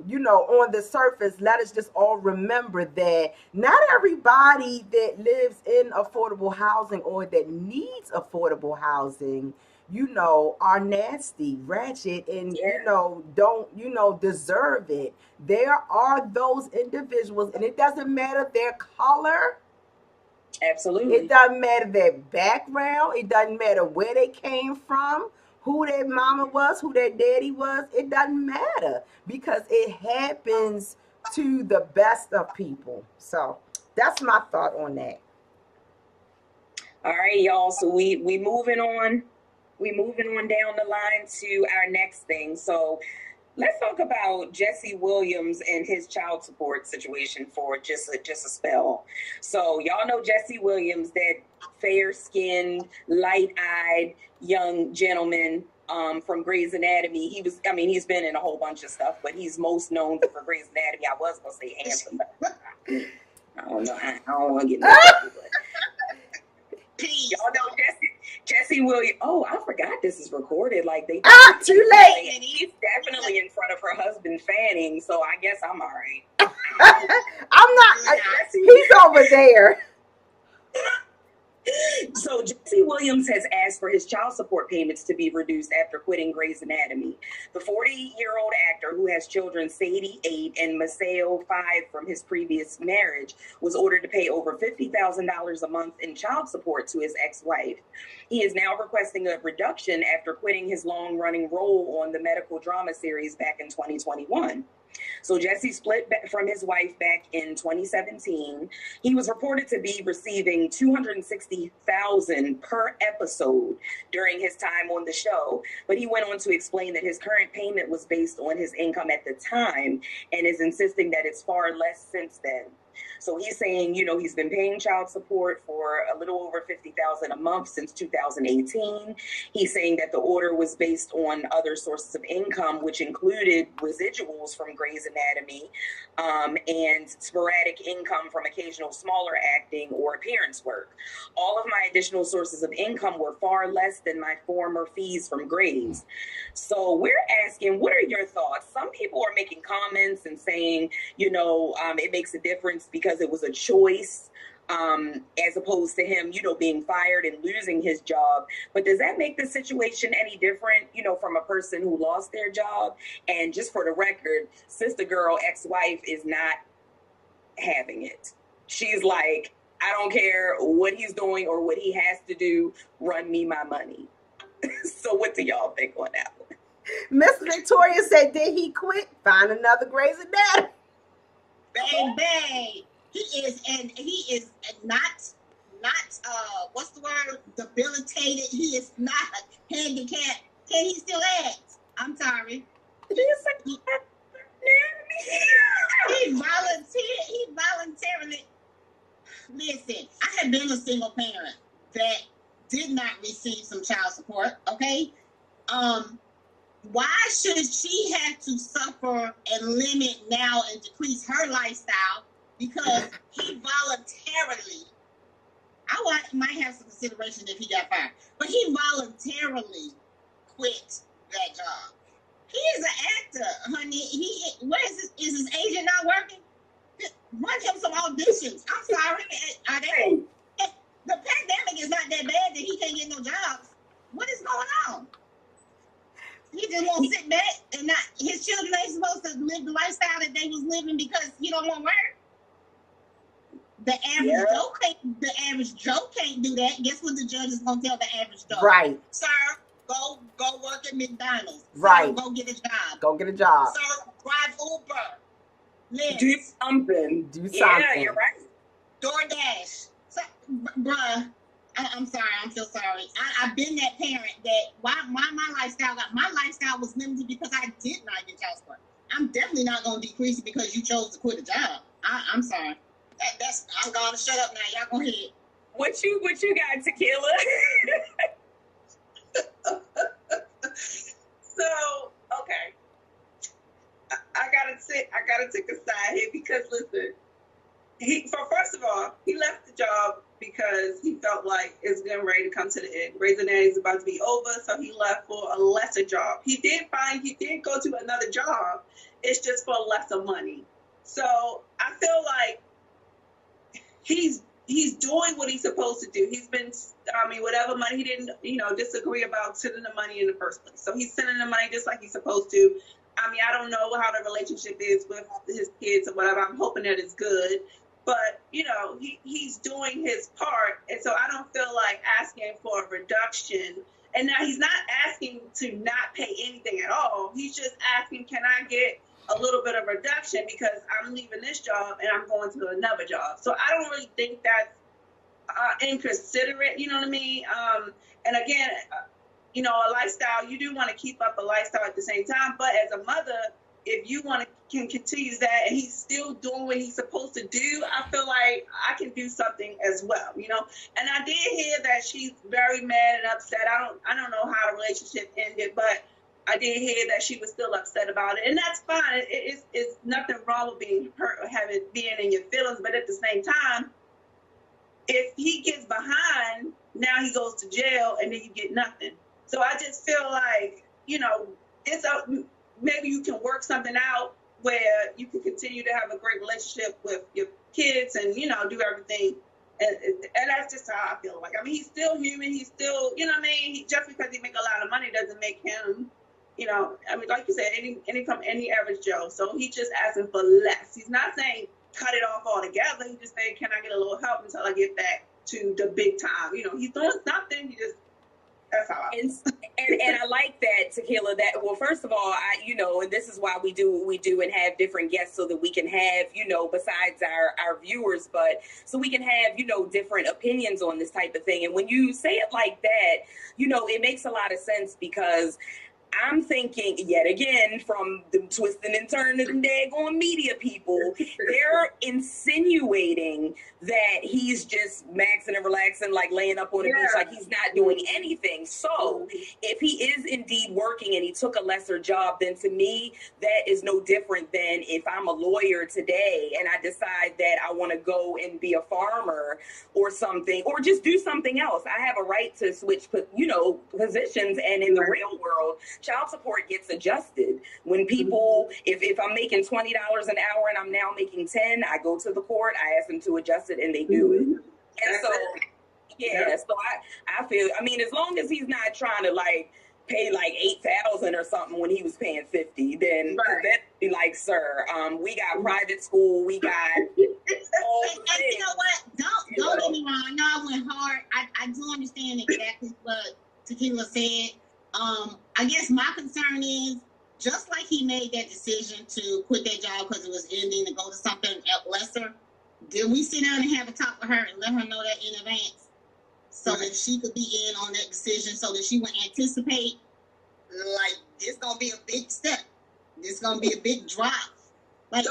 you know, on the surface, let us just all remember that not everybody that lives in affordable housing or that needs affordable housing, you know, are nasty, ratchet, and, you know, don't, you know, deserve it. There are those individuals, and it doesn't matter their color. Absolutely. It doesn't matter their background. It doesn't matter where they came from, who their mama was, who their daddy was. It doesn't matter, because it happens to the best of people. So that's my thought on that. All right, y'all. So we moving on. We moving on down the line to our next thing. So let's talk about Jesse Williams and his child support situation for just a spell. So y'all know Jesse Williams, that fair-skinned, light-eyed young gentleman from Grey's Anatomy. He's been in a whole bunch of stuff, but he's most known for Grey's Anatomy. I was gonna say handsome, but I don't know. I don't want to get no trouble, but y'all know Jesse Williams. Oh, I forgot this is recorded. Like they too late. And he's definitely in front of her husband Fanning, so I guess I'm all right. I'm not. He's over there. So Jesse Williams has asked for his child support payments to be reduced after quitting Grey's Anatomy. The 40-year-old actor, who has children Sadie, 8, and Maceo, 5, from his previous marriage, was ordered to pay over $50,000 a month in child support to his ex-wife. He is now requesting a reduction after quitting his long-running role on the medical drama series back in 2021. So Jesse split from his wife back in 2017. He was reported to be receiving $260,000 per episode during his time on the show, but he went on to explain that his current payment was based on his income at the time and is insisting that it's far less since then. So he's saying, he's been paying child support for a little over $50,000 a month since 2018. He's saying that the order was based on other sources of income, which included residuals from Grey's Anatomy and sporadic income from occasional smaller acting or appearance work. All of my additional sources of income were far less than my former fees from Grey's. So we're asking, what are your thoughts? Some people are making comments and saying, it makes a difference because it was a choice as opposed to him, being fired and losing his job. But does that make the situation any different, from a person who lost their job? And just for the record, sister girl ex-wife is not having it. She's like, I don't care what he's doing or what he has to do. Run me my money. So what do y'all think on that one? Miss Victoria said, did he quit? Find another Grey's Anatomy. Baby, he is not what's the word? Debilitated. He is not handicapped. Can he still act? I'm sorry. He voluntarily. Listen, I have been a single parent that did not receive some child support. Okay, why should she have to suffer and limit now and decrease her lifestyle because he voluntarily? I might have some consideration if he got fired, but he voluntarily quit that job. He is an actor, honey. Where is his agent not working? Run him some auditions. I'm sorry. Are they? The pandemic is not that bad that he can't get no jobs. What is going on? He just won't sit back and not. His children ain't supposed to live the lifestyle that they was living because he don't want work. The average Joe can't do that. Guess what the judge is gonna tell the average Joe? Right. Sir, go work at McDonald's. Right. Sir, go get a job. Go get a job. Sir, drive Uber. Liz. Do something. Yeah, you're right. DoorDash. So, bruh, I'm sorry. I'm so sorry. I've been that parent that why my lifestyle was limited because I did not get child support. I'm definitely not going to decrease it because you chose to quit a job. I'm sorry. I'm going to shut up now. Y'all go ahead. What you got, Takilla? So, okay. I gotta take a side here because listen, first of all, he left the job because he felt like it's getting ready to come to the end. Grey's Anatomy is about to be over, so he left for a lesser job. He did go to another job. It's just for lesser money. So I feel like he's doing what he's supposed to do. He's been, whatever money he didn't, disagree about sending the money in the first place. So he's sending the money just like he's supposed to. I don't know how the relationship is with his kids or whatever. I'm hoping that it's good. But, he's doing his part. And so I don't feel like asking for a reduction. And now he's not asking to not pay anything at all. He's just asking, can I get a little bit of reduction because I'm leaving this job and I'm going to another job. So I don't really think that's inconsiderate, you know what I mean? And again, a lifestyle, you do want to keep up a lifestyle at the same time. But as a mother, if you want to can continue that and he's still doing what he's supposed to do, I feel like I can do something as well, you know. And I did hear that she's very mad and upset. I don't know how the relationship ended, but I did hear that she was still upset about it, and that's fine. It's nothing wrong with being hurt or being in your feelings, but at the same time, if he gets behind, now he goes to jail, and then you get nothing. So I just feel like, you know, maybe you can work something out where you can continue to have a great relationship with your kids and, you know, do everything. And that's just how I feel like. I mean, he's still human. He's still, you know what I mean? Just because he make a lot of money doesn't make him, you know, I mean, like you said, any average Joe. So he's just asking for less. He's not saying cut it off altogether. He's just saying, can I get a little help until I get back to the big time? You know, he's doing something. That's how I feel. And I like that, Takilla, that, well, first of all, you know, and this is why we do what we do and have different guests so that we can have, you know, besides our viewers, but so we can have, you know, different opinions on this type of thing. And when you say it like that, you know, it makes a lot of sense, because I'm thinking, yet again, from the twisting and turning and daggone media people, they're insinuating that he's just maxing and relaxing, like laying up on the beach, like he's not doing anything. So if he is indeed working and he took a lesser job, then to me, that is no different than if I'm a lawyer today and I decide that I want to go and be a farmer or something, or just do something else. I have a right to switch, you know, positions. And in the real world, child support gets adjusted when people, if I'm making $20 an hour and I'm now making 10, I go to the court, I ask them to adjust it, and they do it. And so, yeah, so I feel, I mean, as long as he's not trying to like pay like $8,000 or something when he was paying $50, then that'd be like, sir, we got private school, we got all and you know what? Don't get me wrong. I know I went hard. I do understand exactly what Takilla said. I guess my concern is, just like he made that decision to quit that job because it was ending and go to something lesser, did we sit down and have a talk with her and let her know that in advance, so that she could be in on that decision, so that she would anticipate, like, this gonna be a big step, this gonna be a big drop. Like,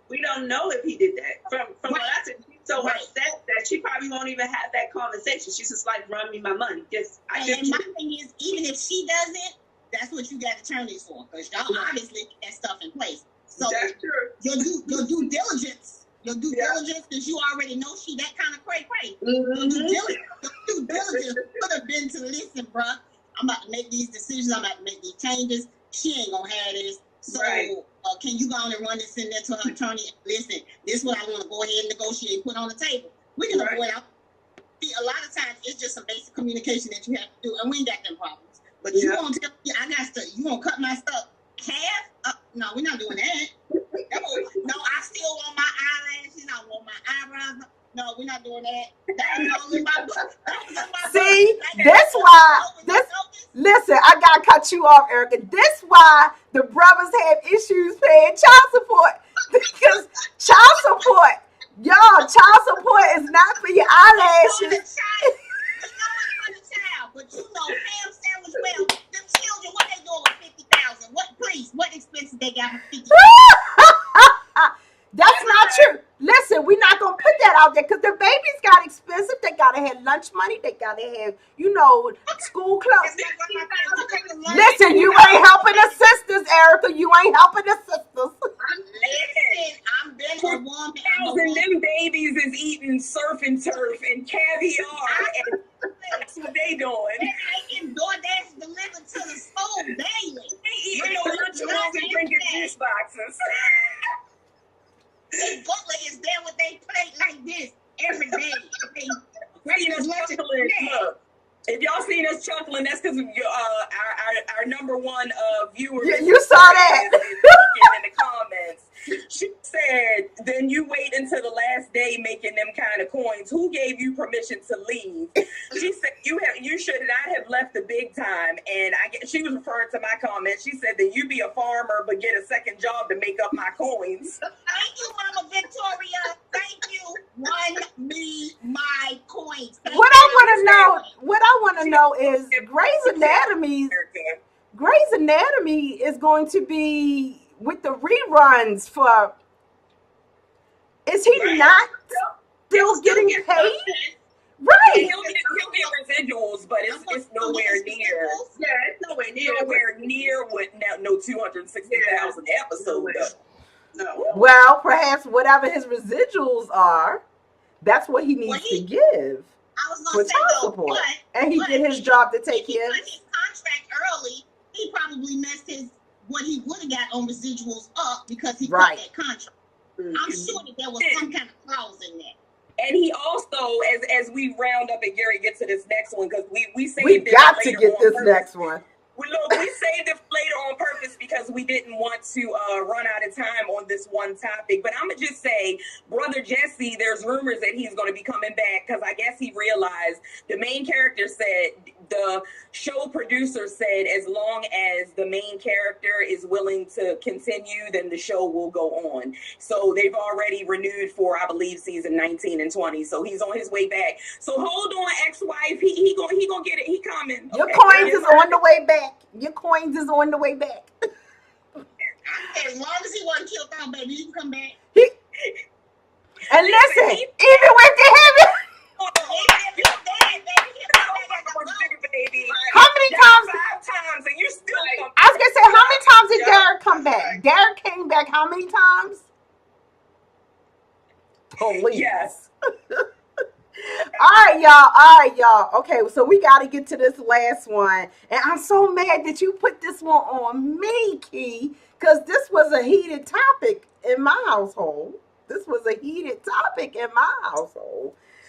we don't know if he did that. From what I said, she's so upset that she probably won't even have that conversation. She's just like, run me my money. And my thing is, even if she doesn't, that's what you got attorneys for, because y'all obviously get that stuff in place. So that's true. Your due diligence, because you already know she that kind of cray-cray. Your due diligence could have been to listen, bruh, I'm about to make these decisions, I'm about to make these changes. She ain't gonna have this. So can you go on and run this in there to her attorney? Listen, this is what I want to go ahead and negotiate, put on the table. We can avoid out. See, a lot of times it's just some basic communication that you have to do, and we ain't got them problems. But you won't tell me I got stuff. You won't cut my stuff half? No, we're not doing that. No, I still want my eyelashes. I want my eyebrows. No, we're not doing that. That was in my book. See, that's why. Listen, I gotta cut you off, Erica. This why the brothers have issues paying child support, because child support, y'all, child support is not for your eyelashes. But you know, ham sandwich, well, them children, what they doing with $50,000? What expenses they got for $50,000? That's not true. Listen, we're not gonna put that out there, because the babies got expensive. They gotta have lunch money. They gotta have, you know, school clothes. Listen, you ain't helping the sisters, Erica. You ain't helping the sisters. I'm been a woman. Them babies is eating surf and turf and caviar, and that's what they doing. They getting DoorDash delivered to the school daily. They eating no lunchbox and drinking juice boxes. The butler is there with their plate like this every day. Look, if y'all seen us chuckling, that's because our number one viewer. You saw that in the comments. She said, "Then you wait until the last day making them kind of coins. Who gave you permission to leave?" She said, "You should not have left the big time." And she was referring to my comment. She said that you be a farmer but get a second job to make up my coins. Thank you, Mama Victoria. Thank you. Run me my coins. What I want to know is Grey's Anatomy is going to be with the reruns for. Is he Right. not He'll still getting get paid? something. Right. He'll get residuals, but it's nowhere near. Yeah, it's nowhere near. Nowhere near what now? No 260,000 episode No. though. No. Well, perhaps whatever his residuals are, that's what he needs to give I was for gonna say child though, support, but and he did his job to take if he care. cut his contract early, he probably messed what he would have got on residuals up because he cut that contract. I'm sure that there was some kind of clause in that. And he also, as we round up and Gary get to this next one, because we saved We it got to later get on this purpose. next one. We saved it later on purpose because we didn't want to run out of time on this one topic. But I'm going to just say, Brother Jesse, there's rumors that he's going to be coming back because I guess he realized the main character said, the show producer said, as long as the main character is willing to continue, then the show will go on. So they've already renewed for, I believe, season 19 and 20. So he's on his way back. So hold on, ex-wife. He gonna get it. He coming. Your coins is on the way back. Your coins is on the way back. As long as he wasn't killed out, baby, you can come back. And listen, even with the heavy. How many times? 5 times, and you still. I was gonna say, how many times did Derek come back? Derek came back how many times? Police. Yes. All right, y'all. Okay, so we got to get to this last one. And I'm so mad that you put this one on me, Key, because this was a heated topic in my household.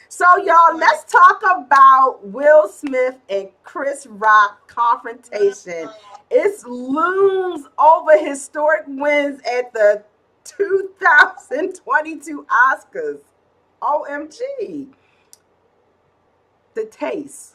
So, y'all, let's talk about Will Smith and Chris Rock confrontation. It looms over historic wins at the 2022 Oscars. OMG. The taste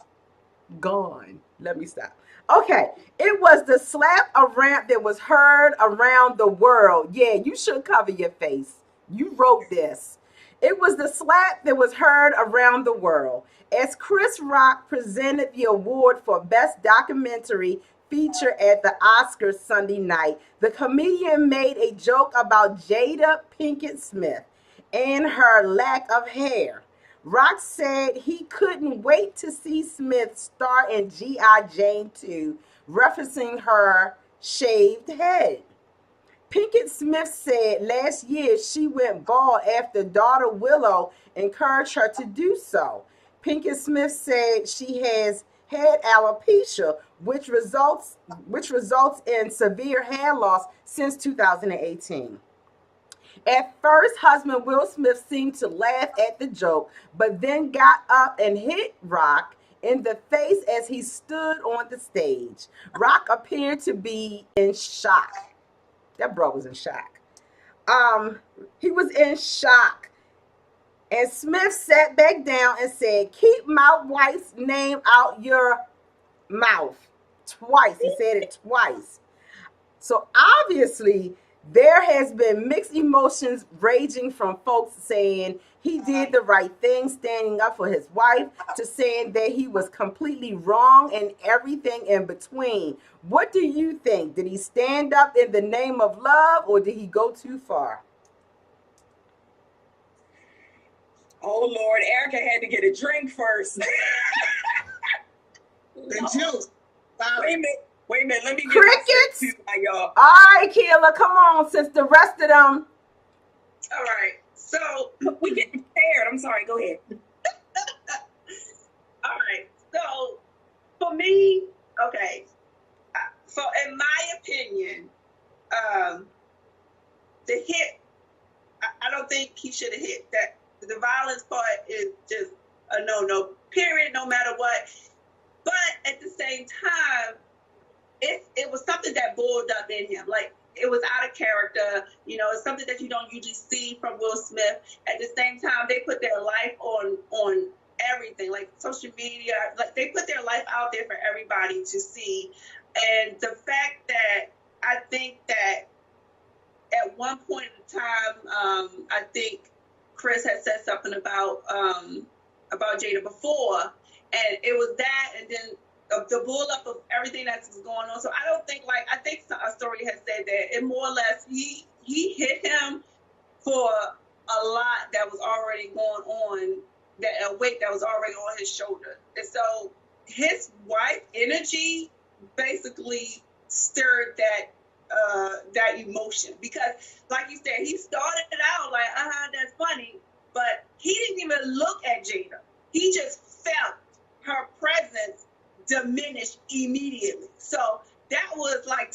gone. Let me stop. Okay, it was the slap around that was heard around the world. Yeah, you should cover your face. You wrote this. It was the slap that was heard around the world as Chris Rock presented the award for Best Documentary Feature at the Oscars Sunday night. The comedian made a joke about Jada Pinkett Smith and her lack of hair. Rock said he couldn't wait to see Smith star in G.I. Jane 2, referencing her shaved head. Pinkett Smith said last year she went bald after daughter Willow encouraged her to do so. Pinkett Smith said she has had alopecia, which results in severe hair loss since 2018. At first, husband Will Smith seemed to laugh at the joke, but then got up and hit Rock in the face as he stood on the stage. Rock appeared to be in shock. That bro was in shock. He was in shock. And Smith sat back down and said, "Keep my wife's name out your mouth." Twice. He said it twice. So obviously, there has been mixed emotions raging from folks saying he did the right thing, standing up for his wife, to saying that he was completely wrong and everything in between. What do you think? Did he stand up in the name of love or did he go too far? Oh, Lord, Erica had to get a drink first. The juice. Wait a minute. Let me get Crickets? to y'all. All right, Kayla, come on, since the rest of them. All right. So We get prepared. I'm sorry. Go ahead. all right. So for me, okay. So in my opinion, the hit, I don't think he should have hit that. The violence part is just a no, period, no matter what. But at the same time, it was something that boiled up in him. Like, it was out of character. You know, it's something that you don't usually see from Will Smith. At the same time, they put their life on everything, like social media. Like, they put their life out there for everybody to see. And the fact that I think that at one point in time, I think Chris had said something about Jada before, and it was that, and then the bull up of everything that's going on. So I don't think I think a story has said that it more or less he hit him for a lot that was already going on, that a weight that was already on his shoulder. And so his wife energy basically stirred that emotion, because like you said, he started out like, that's funny, but he didn't even look at Jada. He just felt her presence diminish immediately. So that was like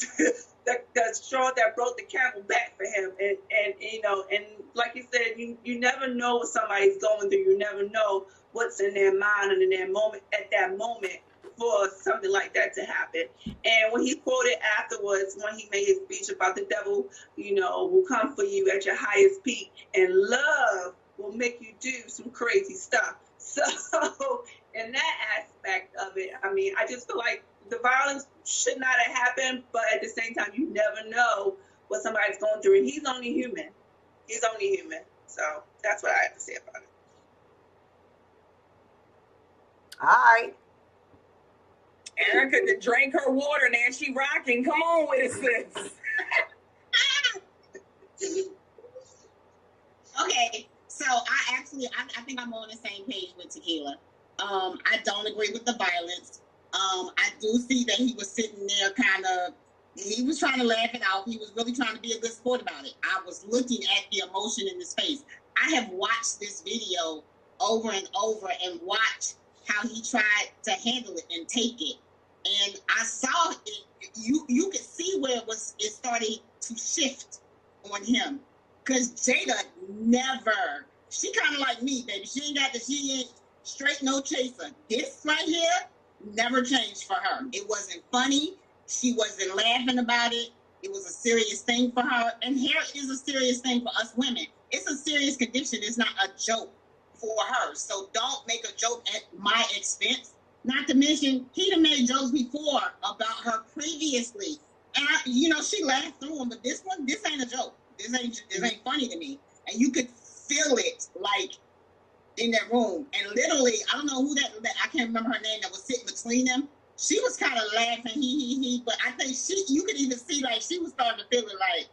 the straw that broke the camel back for him. And you know, and like you said, you never know what somebody's going through. You never know what's in their mind and in their moment at that moment for something like that to happen. And when he quoted afterwards, when he made his speech about the devil, you know, will come for you at your highest peak, and love will make you do some crazy stuff. So in that aspect of it, I mean, I just feel like the violence should not have happened, but at the same time, you never know what somebody's going through, and he's only human. He's only human. So that's what I have to say about it. All right. Erica to drink her water now. She rocking. Come on with it, sis. Okay, so I think I'm on the same page with Takilla. I don't agree with the violence. I do see that he was sitting there he was trying to laugh it off. He was really trying to be a good sport about it. I was looking at the emotion in his face. I have watched this video over and over and watched how he tried to handle it and take it. And I saw it, you could see where it started to shift on him. Because Jada she kind of like me, baby. She ain't straight no chaser. This right here never changed for her. It wasn't funny. She wasn't laughing about it. It was a serious thing for her. And hair is a serious thing for us women. It's a serious condition. It's not a joke for her. So don't make a joke at my expense. Not to mention, he done made jokes before about her previously. And, she laughed through them. But this ain't a joke. This ain't funny to me. And you could feel it, like, in that room. And literally, I don't know who that I can't remember her name, that was sitting between them. She was kind of laughing, he. But I think you could even see, like, she was starting to feel it, like,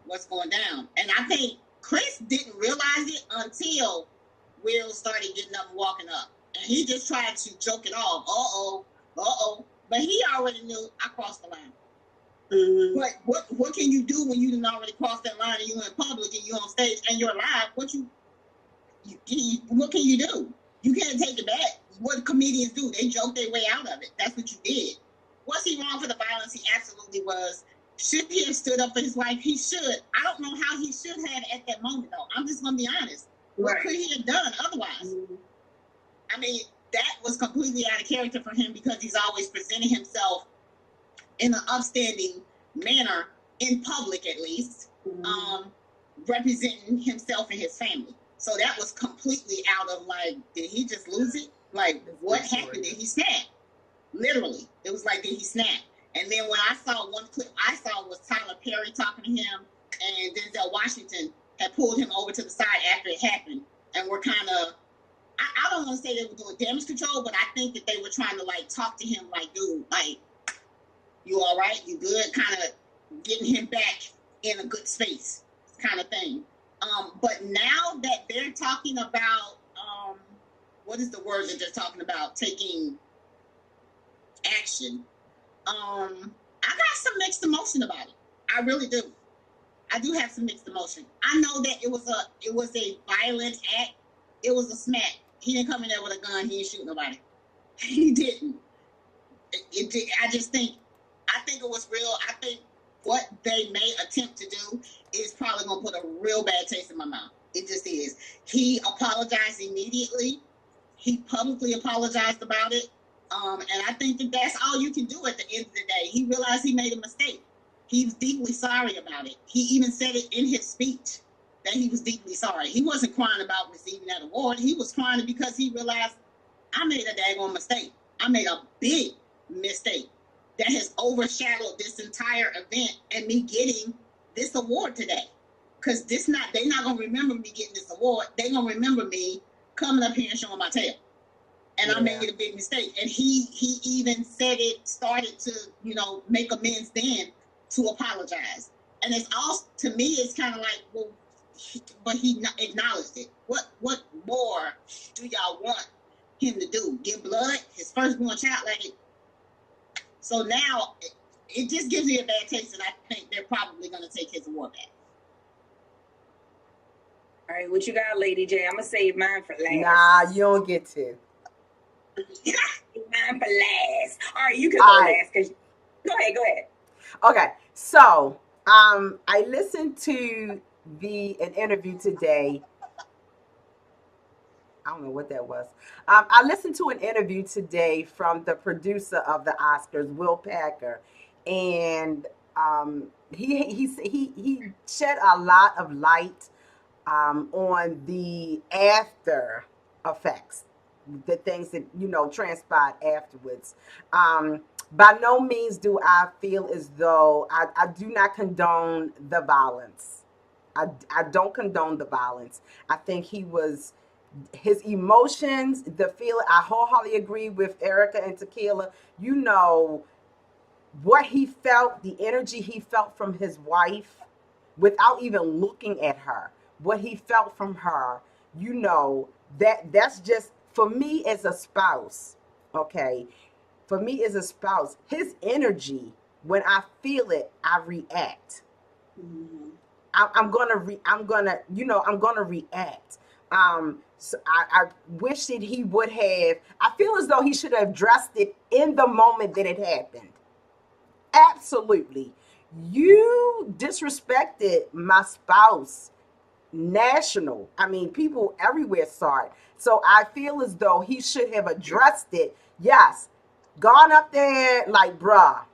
what's going down? And I think Chris didn't realize it until Will started getting up and walking up. And he just tried to joke it off. Uh-oh. But he already knew I crossed the line. Mm-hmm. But what can you do when you didn't already cross that line and you're in public and you're on stage and you're live? What can you do? You can't take it back. What comedians do, they joke their way out of it. That's what you did. Was he wrong for the violence? He absolutely was. Should he have stood up for his wife? He should. I don't know how he should have at that moment, though. I'm just going to be honest. What could he have done otherwise? Mm-hmm. I mean, that was completely out of character for him, because he's always presenting himself in an upstanding manner, in public at least, representing himself and his family. So that was completely out of, like, did he just lose it? Like, what happened? Did he snap? Literally. It was like, did he snap? And then when I saw one clip I saw was Tyler Perry talking to him, and Denzel Washington had pulled him over to the side after it happened, and were kind of, I don't want to say they were doing damage control, but I think that they were trying to, like, talk to him like, dude, like, you all right? You good? Kind of getting him back in a good space kind of thing. But now that they're talking about, what is the word that they're talking about? Taking action. I got some mixed emotion about it. I really do. I do have some mixed emotion. I know that it was a violent act. It was a smack. He didn't come in there with a gun. He didn't shoot nobody. He didn't. I think it was real. I think what they may attempt to do is probably going to put a real bad taste in my mouth. It just is. He apologized immediately. He publicly apologized about it. And I think that that's all you can do at the end of the day. He realized he made a mistake. He was deeply sorry about it. He even said it in his speech that he was deeply sorry. He wasn't crying about receiving that award. He was crying because he realized, I made a daggone mistake. I made a big mistake that has overshadowed this entire event and me getting this award today. Because they're not going to remember me getting this award. They're going to remember me coming up here and showing my tail. and I made a big mistake. And he even started to, make amends then to apologize. And it's all, to me, it's kind of like, well, but he acknowledged it. What more do y'all want him to do? Give blood? His firstborn child? So now it just gives me a bad taste, and I think they're probably going to take his award back. All right, what you got, Lady J? I'm going to save mine for last. Nah, you don't get to. Mine for last. All right, you can go last. Go ahead. Okay, so I listened to an interview today. I don't know what that was. I listened to an interview today from the producer of the Oscars, Will Packer, and he shed a lot of light on the after effects, the things that transpired afterwards. By no means do I feel as though I do not condone the violence. I don't condone the violence. I think his emotions, the feeling, I wholeheartedly agree with Erica and Takilla. What he felt, the energy he felt from his wife without even looking at her, what he felt from her, that's just, for me as a spouse, okay? For me as a spouse, his energy, when I feel it, I react. Mm-hmm. I'm gonna react. So I wish that he would have. I feel as though he should have addressed it in the moment that it happened. Absolutely, you disrespected my spouse. National. I mean, people everywhere saw it. So I feel as though he should have addressed it. Yes, gone up there like, bruh,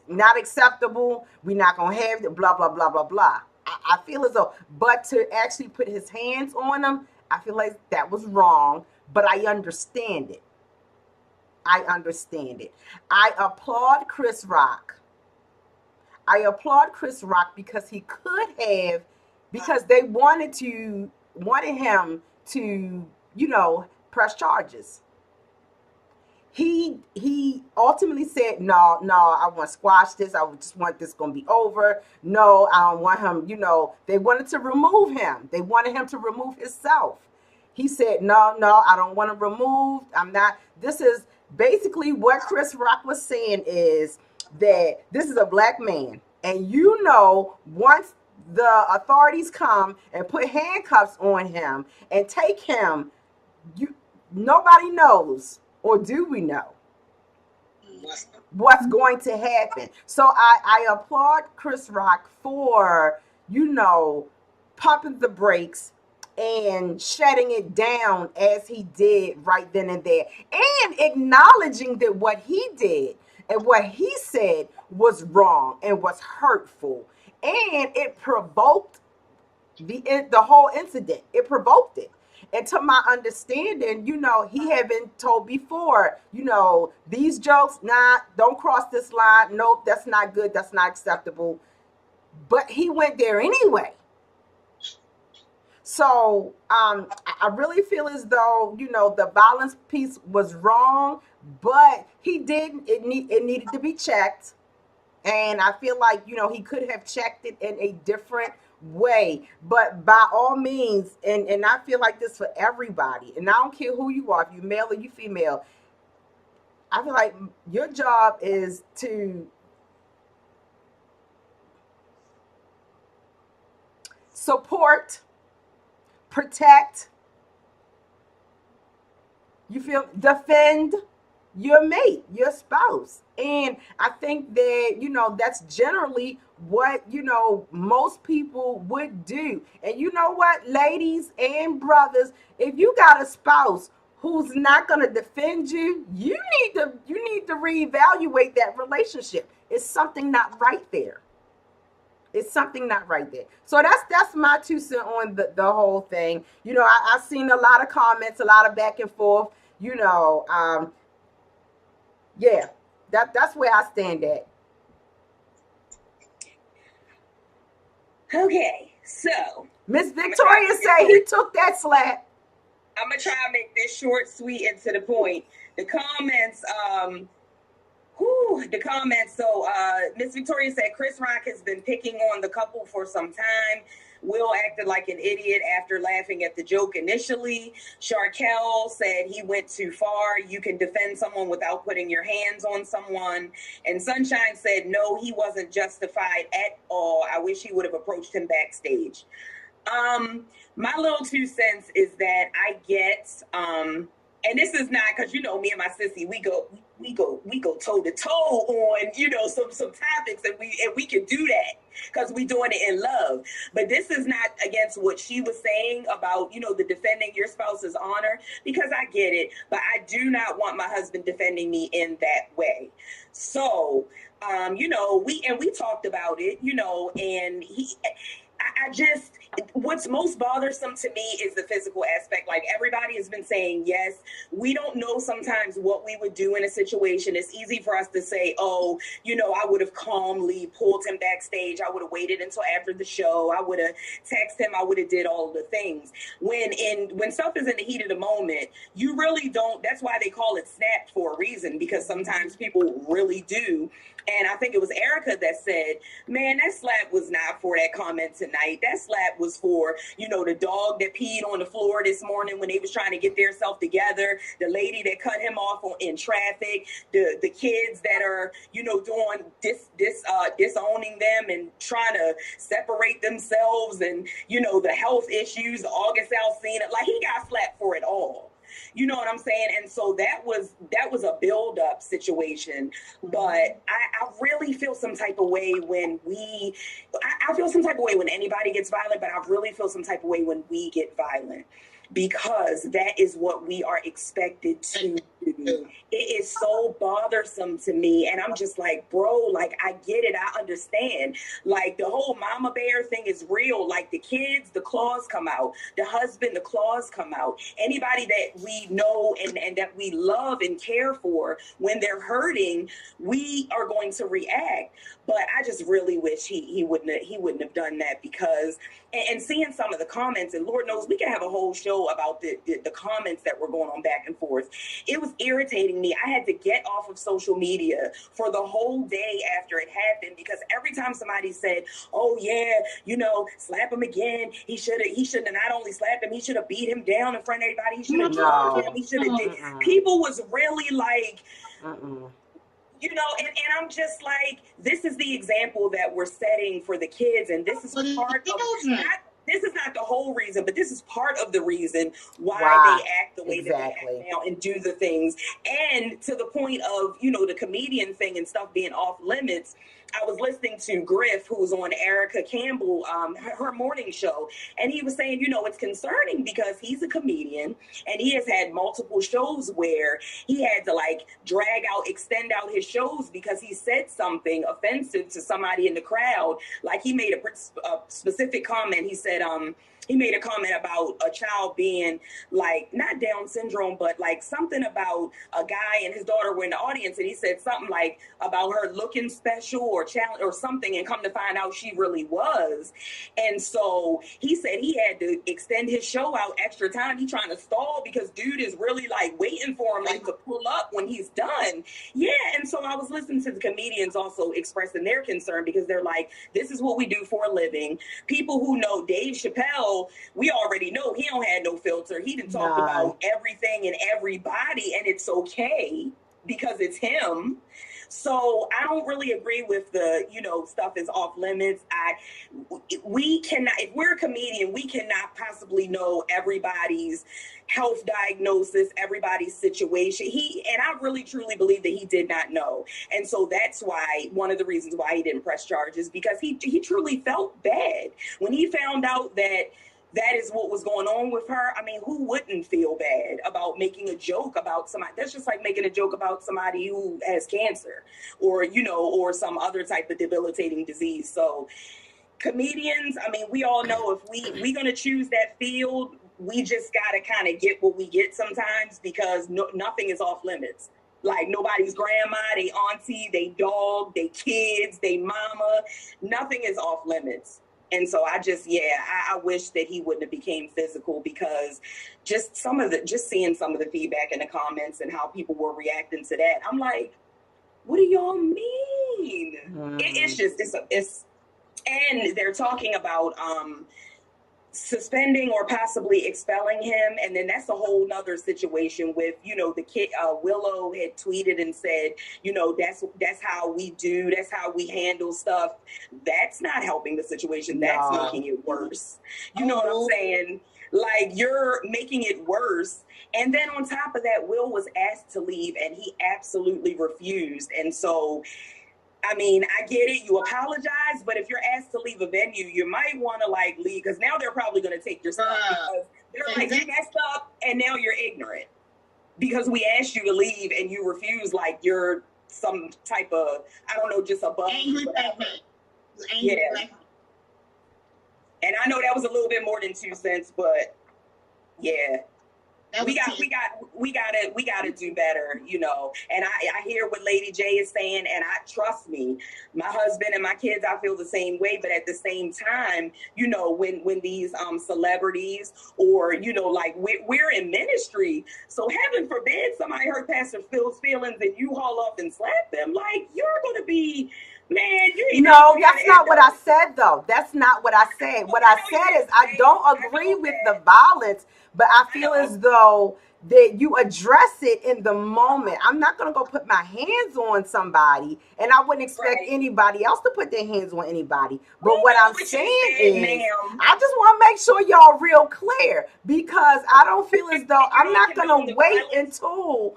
not acceptable. We're not gonna have it. Blah blah blah blah blah. I feel as though, but to actually put his hands on him, I feel like that was wrong. But I understand it. I applaud Chris Rock. Because he could have, because they wanted him to, press charges. He ultimately said, no, I want to squash this. I just want this going to be over. No, I don't want him, they wanted to remove him. They wanted him to remove himself. He said, no, I don't want to remove. I'm not. This is basically what Chris Rock was saying is that this is a black man. And once the authorities come and put handcuffs on him and take him, nobody knows. Or do we know what's going to happen? So I applaud Chris Rock for, pumping the brakes and shutting it down as he did right then and there. And acknowledging that what he did and what he said was wrong and was hurtful. And it provoked the whole incident. It provoked it. And to my understanding, he had been told before, these jokes, don't cross this line. Nope, that's not good. That's not acceptable. But he went there anyway. So I really feel as though, the violence piece was wrong, but it needed to be checked. And I feel like, he could have checked it in a different way, but by all means, and I feel like this for everybody, and I don't care who you are, if you male or you female, I feel like your job is to support, protect, defend your mate, your spouse. And I think that, that's generally what, most people would do. And you know what, ladies and brothers, if you got a spouse who's not going to defend you, you need to reevaluate that relationship. It's something not right there. So that's my 2 cents on the whole thing. I've seen a lot of comments, a lot of back and forth, yeah, that's where I stand at. Okay, so Miss Victoria say he took that slap. I'm gonna try and make this short, sweet, and to the point. The comments, So, Miss Victoria said Chris Rock has been picking on the couple for some time. Will acted like an idiot after laughing at the joke initially. Sharkel said he went too far. You can defend someone without putting your hands on someone. And Sunshine said, no, he wasn't justified at all. I wish he would have approached him backstage. My little 2 cents is that I get, and this is not because me and my sissy, we go toe to toe on some topics, and we can do that because we doing it in love. But this is not against what she was saying about the defending your spouse's honor, because I get it, but I do not want my husband defending me in that way. So we talked about it, and I just, what's most bothersome to me is the physical aspect. Like, everybody has been saying, yes, we don't know sometimes what we would do in a situation. It's easy for us to say, oh, I would have calmly pulled him backstage. I would have waited until after the show. I would have texted him. I would have did all of the things. When stuff is in the heat of the moment, you really don't. That's why they call it snapped for a reason, because sometimes people really do. And I think it was Erica that said, man, that slap was not for that comment tonight. That slap was for, the dog that peed on the floor this morning when they was trying to get their self together, the lady that cut him off in traffic, the kids that are, doing disowning them and trying to separate themselves, and, the health issues, the August Alsina. Like, he got slapped for it all. You know what I'm saying? And so that was a build-up situation. But I really feel some type of way when I feel some type of way when anybody gets violent, but I really feel some type of way when we get violent, because that is what we are expected to do. It is so bothersome to me. And I'm just like, bro, like, I get it. I understand. Like, the whole mama bear thing is real. Like, the kids, the claws come out. The husband, the claws come out. Anybody that we know and that we love and care for, when they're hurting, we are going to react. But I just really wish he wouldn't have done that, because and seeing some of the comments, and Lord knows we can have a whole show about the comments that were going on back and forth. It was irritating me. I had to get off of social media for the whole day after it happened, because every time somebody said, oh yeah, slap him again, he should have not only slapped him, he should have beat him down in front of everybody, he should have drugged him, he should have people was really like and I'm just like, this is the example that we're setting for the kids, and this is part of this is not the whole reason, but this is part of the reason why they act the way that they act now and do the things. And to the point of, the comedian thing and stuff being off limits, I was listening to Griff, who was on Erica Campbell, her morning show, and he was saying, it's concerning because he's a comedian and he has had multiple shows where he had to extend out his shows because he said something offensive to somebody in the crowd. Like, he made a specific comment. He said, he made a comment about a child being like, not Down syndrome, but like something about a guy and his daughter were in the audience. And he said something like about her looking special or challenge or something, and come to find out she really was. And so he said he had to extend his show out extra time. He trying to stall because dude is really like waiting for him like to pull up when he's done. Yeah. And so I was listening to the comedians also expressing their concern, because they're like, this is what we do for a living. People who know Dave Chappelle, we already know he don't have no filter. He done talked about everything and everybody, and it's okay because it's him. So I don't really agree with the, stuff is off limits. We cannot, if we're a comedian, we cannot possibly know everybody's health diagnosis, everybody's situation. And I really truly believe that he did not know. And so that's why, one of the reasons why he didn't press charges, because he truly felt bad when he found out that is what was going on with her. I mean, who wouldn't feel bad about making a joke about somebody? That's just like making a joke about somebody who has cancer or, or some other type of debilitating disease. So comedians, I mean, we all know if we're going to choose that field, we just got to kind of get what we get sometimes, because nothing is off limits. Like, nobody's grandma, they auntie, they dog, they kids, they mama, nothing is off limits. And so I just, I wish that he wouldn't have became physical, because just seeing some of the feedback in the comments and how people were reacting to that, I'm like, what do y'all mean? It's just, and they're talking about suspending or possibly expelling him, and then that's a whole nother situation with, the kid. Willow had tweeted and said, that's how we do, that's how we handle stuff. That's not helping the situation. That's making it worse. You know what I'm saying? Like, you're making it worse. And then on top of that, Will was asked to leave and he absolutely refused. And so, I mean, I get it. You apologize, but if you're asked to leave a venue, you might want to leave, because now they're probably going to take your stuff, because they're like, you messed up and now you're ignorant because we asked you to leave and you refuse, like you're some type of, I don't know, just a bug. Angry black man. Yeah. And I know that was a little bit more than 2 cents, but yeah. We gotta do better, And I hear what Lady J is saying, and trust me, my husband and my kids, I feel the same way. But at the same time, when these celebrities, or we're in ministry, so heaven forbid somebody hurt Pastor Phil's feelings and you haul up and slap them, like, you're gonna be. Man, no, that's not what I said, though. That's not what I said. What I said is I don't agree with the violence, but I feel as though that you address it in the moment. I'm not going to go put my hands on somebody, and I wouldn't expect anybody else to put their hands on anybody. But what I'm saying is, I just want to make sure y'all real clear, because I don't feel as though I'm not going to wait until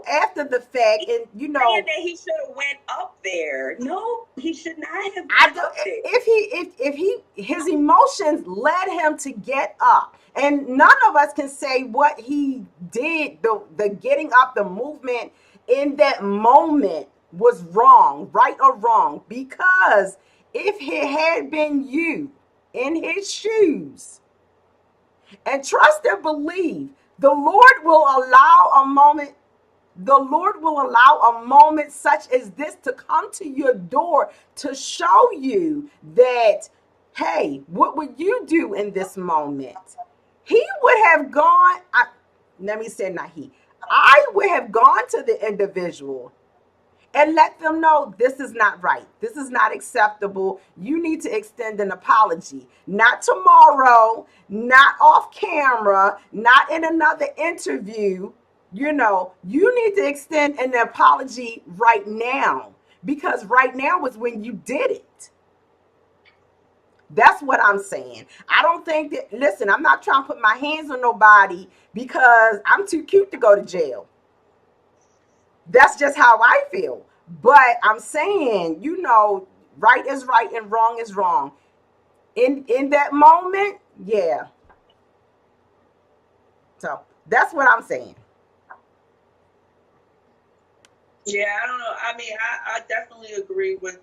after the fact, and saying that he should have went up there. No, he should not have went up there. If his emotions led him to get up, and none of us can say what he did, the getting up, the movement in that moment was wrong, right or wrong, because if it had been you in his shoes, and trust and believe, the Lord will allow a moment. The Lord will allow a moment such as this to come to your door to show you that, hey, what would you do in this moment? He would have gone, I would have gone to the individual and let them know, this is not right. This is not acceptable. You need to extend an apology. Not tomorrow, not off camera, not in another interview. You need to extend an apology right now, because right now is when you did it. That's what I'm saying. I don't think that, listen, I'm not trying to put my hands on nobody because I'm too cute to go to jail. That's just how I feel. But I'm saying, right is right and wrong is wrong. In that moment, yeah. So that's what I'm saying. Yeah, I don't know. I mean, I definitely agree with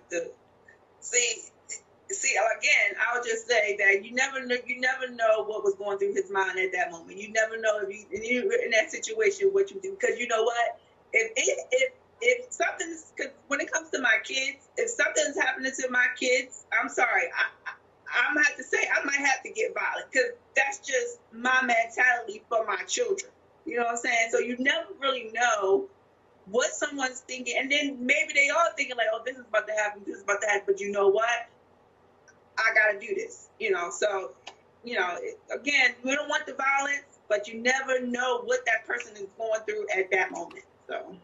see, again, I'll just say that you never know what was going through his mind at that moment. You never know if you're in that situation, what you do. Because you know what? If something's, cause when it comes to my kids, if something's happening to my kids, I'm sorry, I might have to say, I might have to get violent, because that's just my mentality for my children. You know what I'm saying? So you never really know what someone's thinking, and then maybe they are thinking like, oh, this is about to happen, but you know what? I gotta do this, so, again, we don't want the violence, but you never know what that person is going through at that moment, so.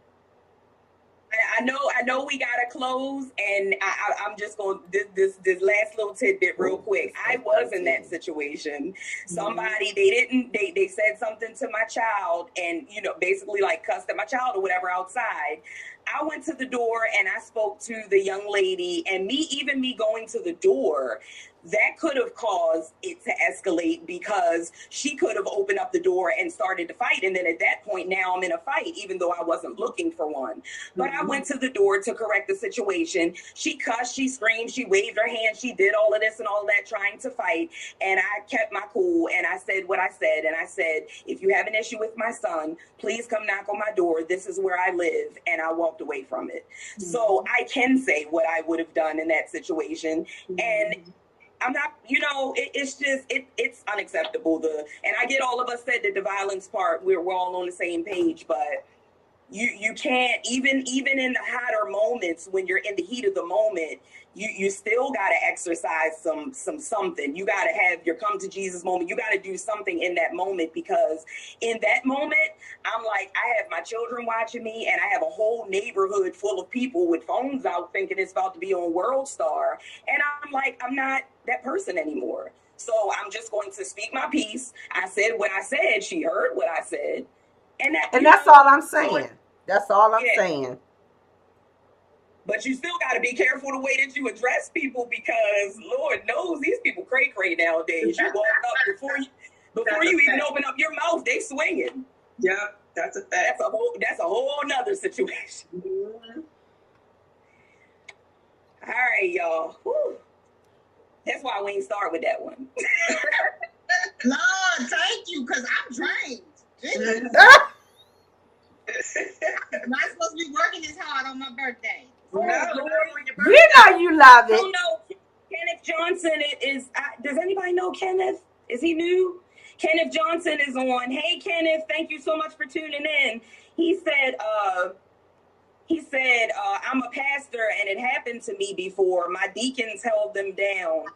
I know we gotta close, and I'm just going this last little tidbit real quick. I was in that situation. Somebody, they said something to my child, and basically like cussed at my child or whatever outside. I went to the door and I spoke to the young lady, and me going to the door, that could have caused it to escalate, because she could have opened up the door and started to fight. And then at that point, now I'm in a fight, even though I wasn't looking for one. But I went to the door to correct the situation. She cussed, she screamed, she waved her hand, she did all of this and all of that trying to fight. And I kept my cool, and I said what I said. And I said, if you have an issue with my son, please come knock on my door. This is where I live. And I walked away from it. So I can say what I would have done in that situation. And I'm not, it's just, it's unacceptable. And I get all of us said that the violence part, we're all on the same page, but you can't, even in the hotter moments, when you're in the heat of the moment, you still got to exercise something. You got to have your come to Jesus moment. You got to do something in that moment, because in that moment, I'm like, I have my children watching me, and I have a whole neighborhood full of people with phones out thinking it's about to be on World Star. And I'm like, I'm not that person anymore. So I'm just going to speak my piece. I said what I said. She heard what I said. And that's all I'm saying. That's all I'm saying. But you still got to be careful the way that you address people, because Lord knows these people cray nowadays. You walk up before you even open up your mouth, they swinging. Yep, that's a fact. That's a whole nother situation. Mm-hmm. All right, y'all. Whew. That's why we ain't start with that one. Lord, thank you, because I'm drained. I'm not supposed to be working this hard on my birthday. No, you know you love it. Oh no, Kenneth Johnson is. Does anybody know Kenneth? Is he new? Kenneth Johnson is on. Hey, Kenneth, thank you so much for tuning in. He said, I'm a pastor, and it happened to me before. My deacons held them down.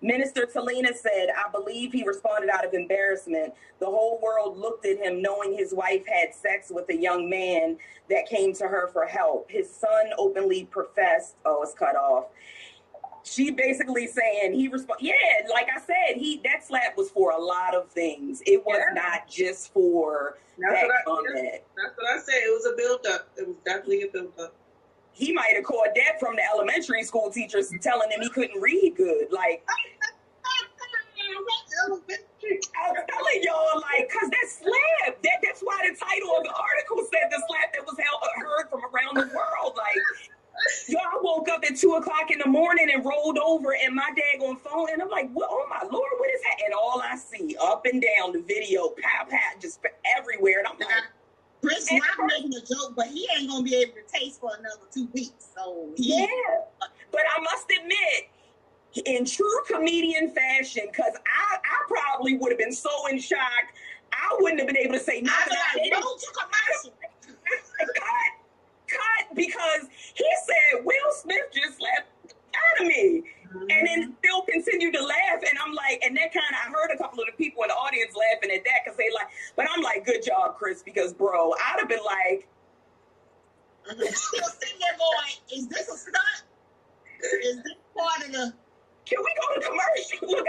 Minister Talina said, I believe he responded out of embarrassment. The whole world looked at him, knowing his wife had sex with a young man that came to her for help. His son openly professed. Oh, it's cut off. She basically saying like I said, that slap was for a lot of things. It was not just for that comment. That's what I said. It was a build-up. It was definitely a build-up. He might have caught that from the elementary school teachers telling him he couldn't read good. Like, I'm telling y'all, like, because that slap, that's why the title of the article said the slap that was heard from around the world. Like, y'all woke up at 2:00 in the morning and rolled over in my daggone phone, and I'm like, well, oh my Lord, what is that? And all I see up and down the video, pow, pow, just everywhere. And I'm like, Chris Rock making a joke, but he ain't gonna be able to taste for another 2 weeks. So but I must admit, in true comedian fashion, because I probably would have been so in shock, I wouldn't have been able to say nothing. Cut, because he said Will Smith just slapped out of me. And then still continued to laugh, and I'm like, and that I heard a couple of the people in the audience laughing at that, because they like, but I'm like, good job, Chris, because bro, I'd have been like, still sitting there going, is this a stunt? Is this part of the? Can we go to commercial?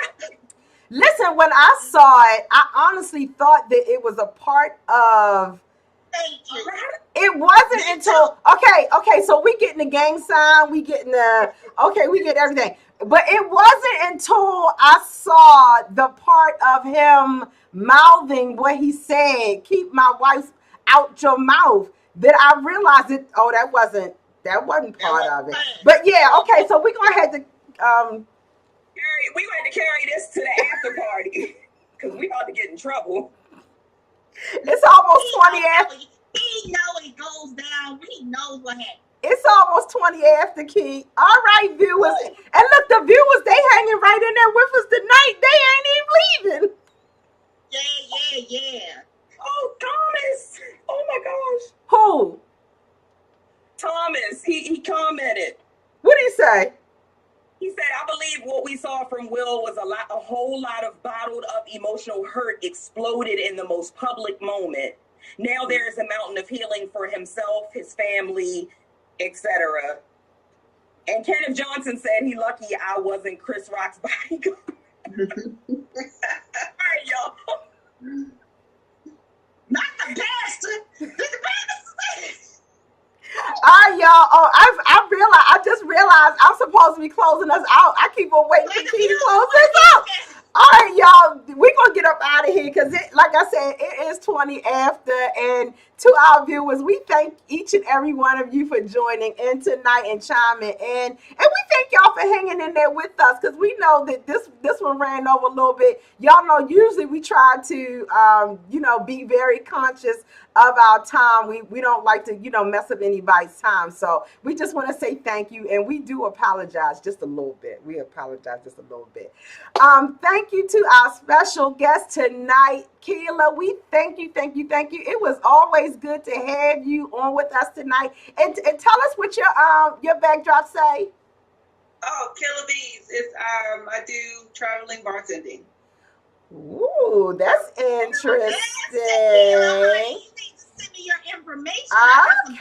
Listen, when I saw it, I honestly thought that it was a part of. Thank you. It wasn't until okay, so we getting the gang sign, we get everything. But it wasn't until I saw the part of him mouthing what he said, keep my wife out your mouth, that I realized it. Oh, that wasn't part of it. But yeah, okay, so we're gonna have to we gonna have to carry this to the after party, because we about to get in trouble. It's almost 20 after. He know it goes down. He knows what happened. It's almost 20 after, Key. All right, viewers. And look, the viewers, they hanging right in there with us tonight. They ain't even leaving. Yeah. Oh, Thomas. Oh, my gosh. Who? Thomas. He commented. What did he say? He said, I believe what we saw from Will was a whole lot of bottled up emotional hurt exploded in the most public moment. Now there is a mountain of healing for himself, his family, etc. And Kenneth Johnson said he lucky I wasn't Chris Rock's bodyguard. All right, y'all. Not the pastor. All right, y'all. Oh, I just realized I'm supposed to be closing us out. I keep on waiting for Key to close this out. All right, y'all. We're going to get up out of here. because like I said, it is 20 after. And to our viewers, we thank each and every one of you for joining in tonight and chiming in. And we thank y'all for hanging in there with us, because we know that this one ran over a little bit. Y'all know usually we try to be very conscious of our time. We don't like to mess up anybody's time. So we just want to say thank you, and we do apologize just a little bit. We apologize just a little bit. Thank you to our special guest tonight, Keela. We thank you. It was always good to have you on with us tonight. And tell us what your backdrop say. Oh, Killer Bees. It's I do traveling bartending. Ooh, that's interesting. You need to send me your information. Okay.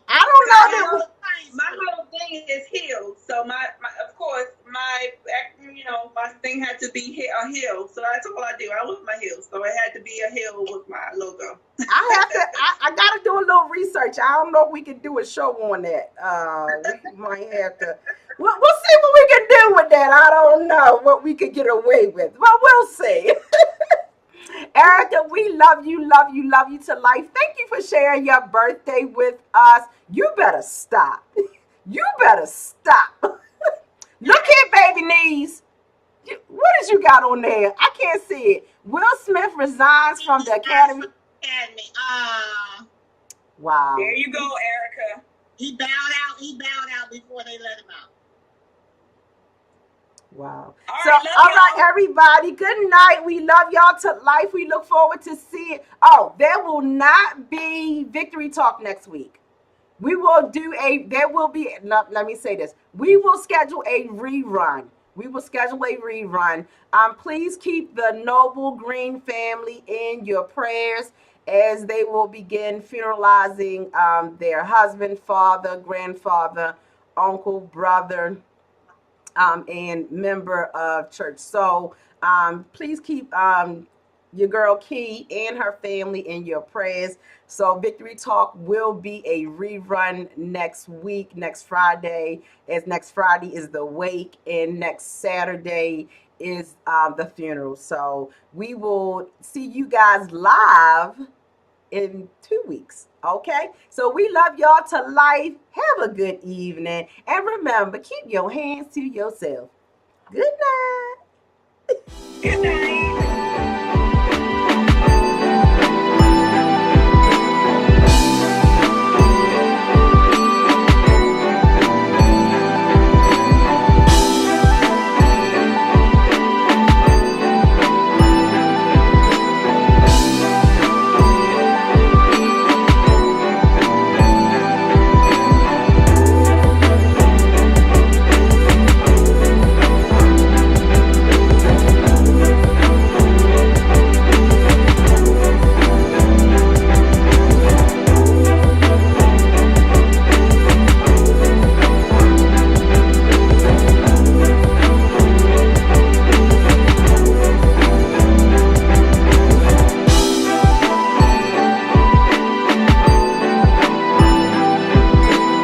I don't know that. My whole thing is heels. So my of course my thing had to be a heel. So that's all I do. I love my heels. So it had to be a heel with my logo. I gotta do a little research. I don't know if we can do a show on that. We might have to. We'll see what we can do with that. I don't know what we could get away with, but we'll see. Erica, we love you to life. Thank you for sharing your birthday with us. You better stop. You better stop. Look here, baby knees. What did you got on there? I can't see it. Will Smith resigns from the Academy. Wow. There you go, Erica. He bowed out before they let him out. Wow. All right, everybody. Good night. We love y'all to life. We look forward to seeing. Oh, there will not be Victory Talk next week. We will do let me say this. We will schedule a rerun. Please keep the Noble Green family in your prayers as they will begin funeralizing their husband, father, grandfather, uncle, brother, and member of church. So please keep your girl Key and her family in your prayers. So Victory Talk will be a rerun next week, next Friday, as next Friday is the wake and next Saturday is the funeral. So we will see you guys live in 2 weeks. Okay, so we love y'all to life. Have a good evening, and remember, keep your hands to yourself. Good night. Good night.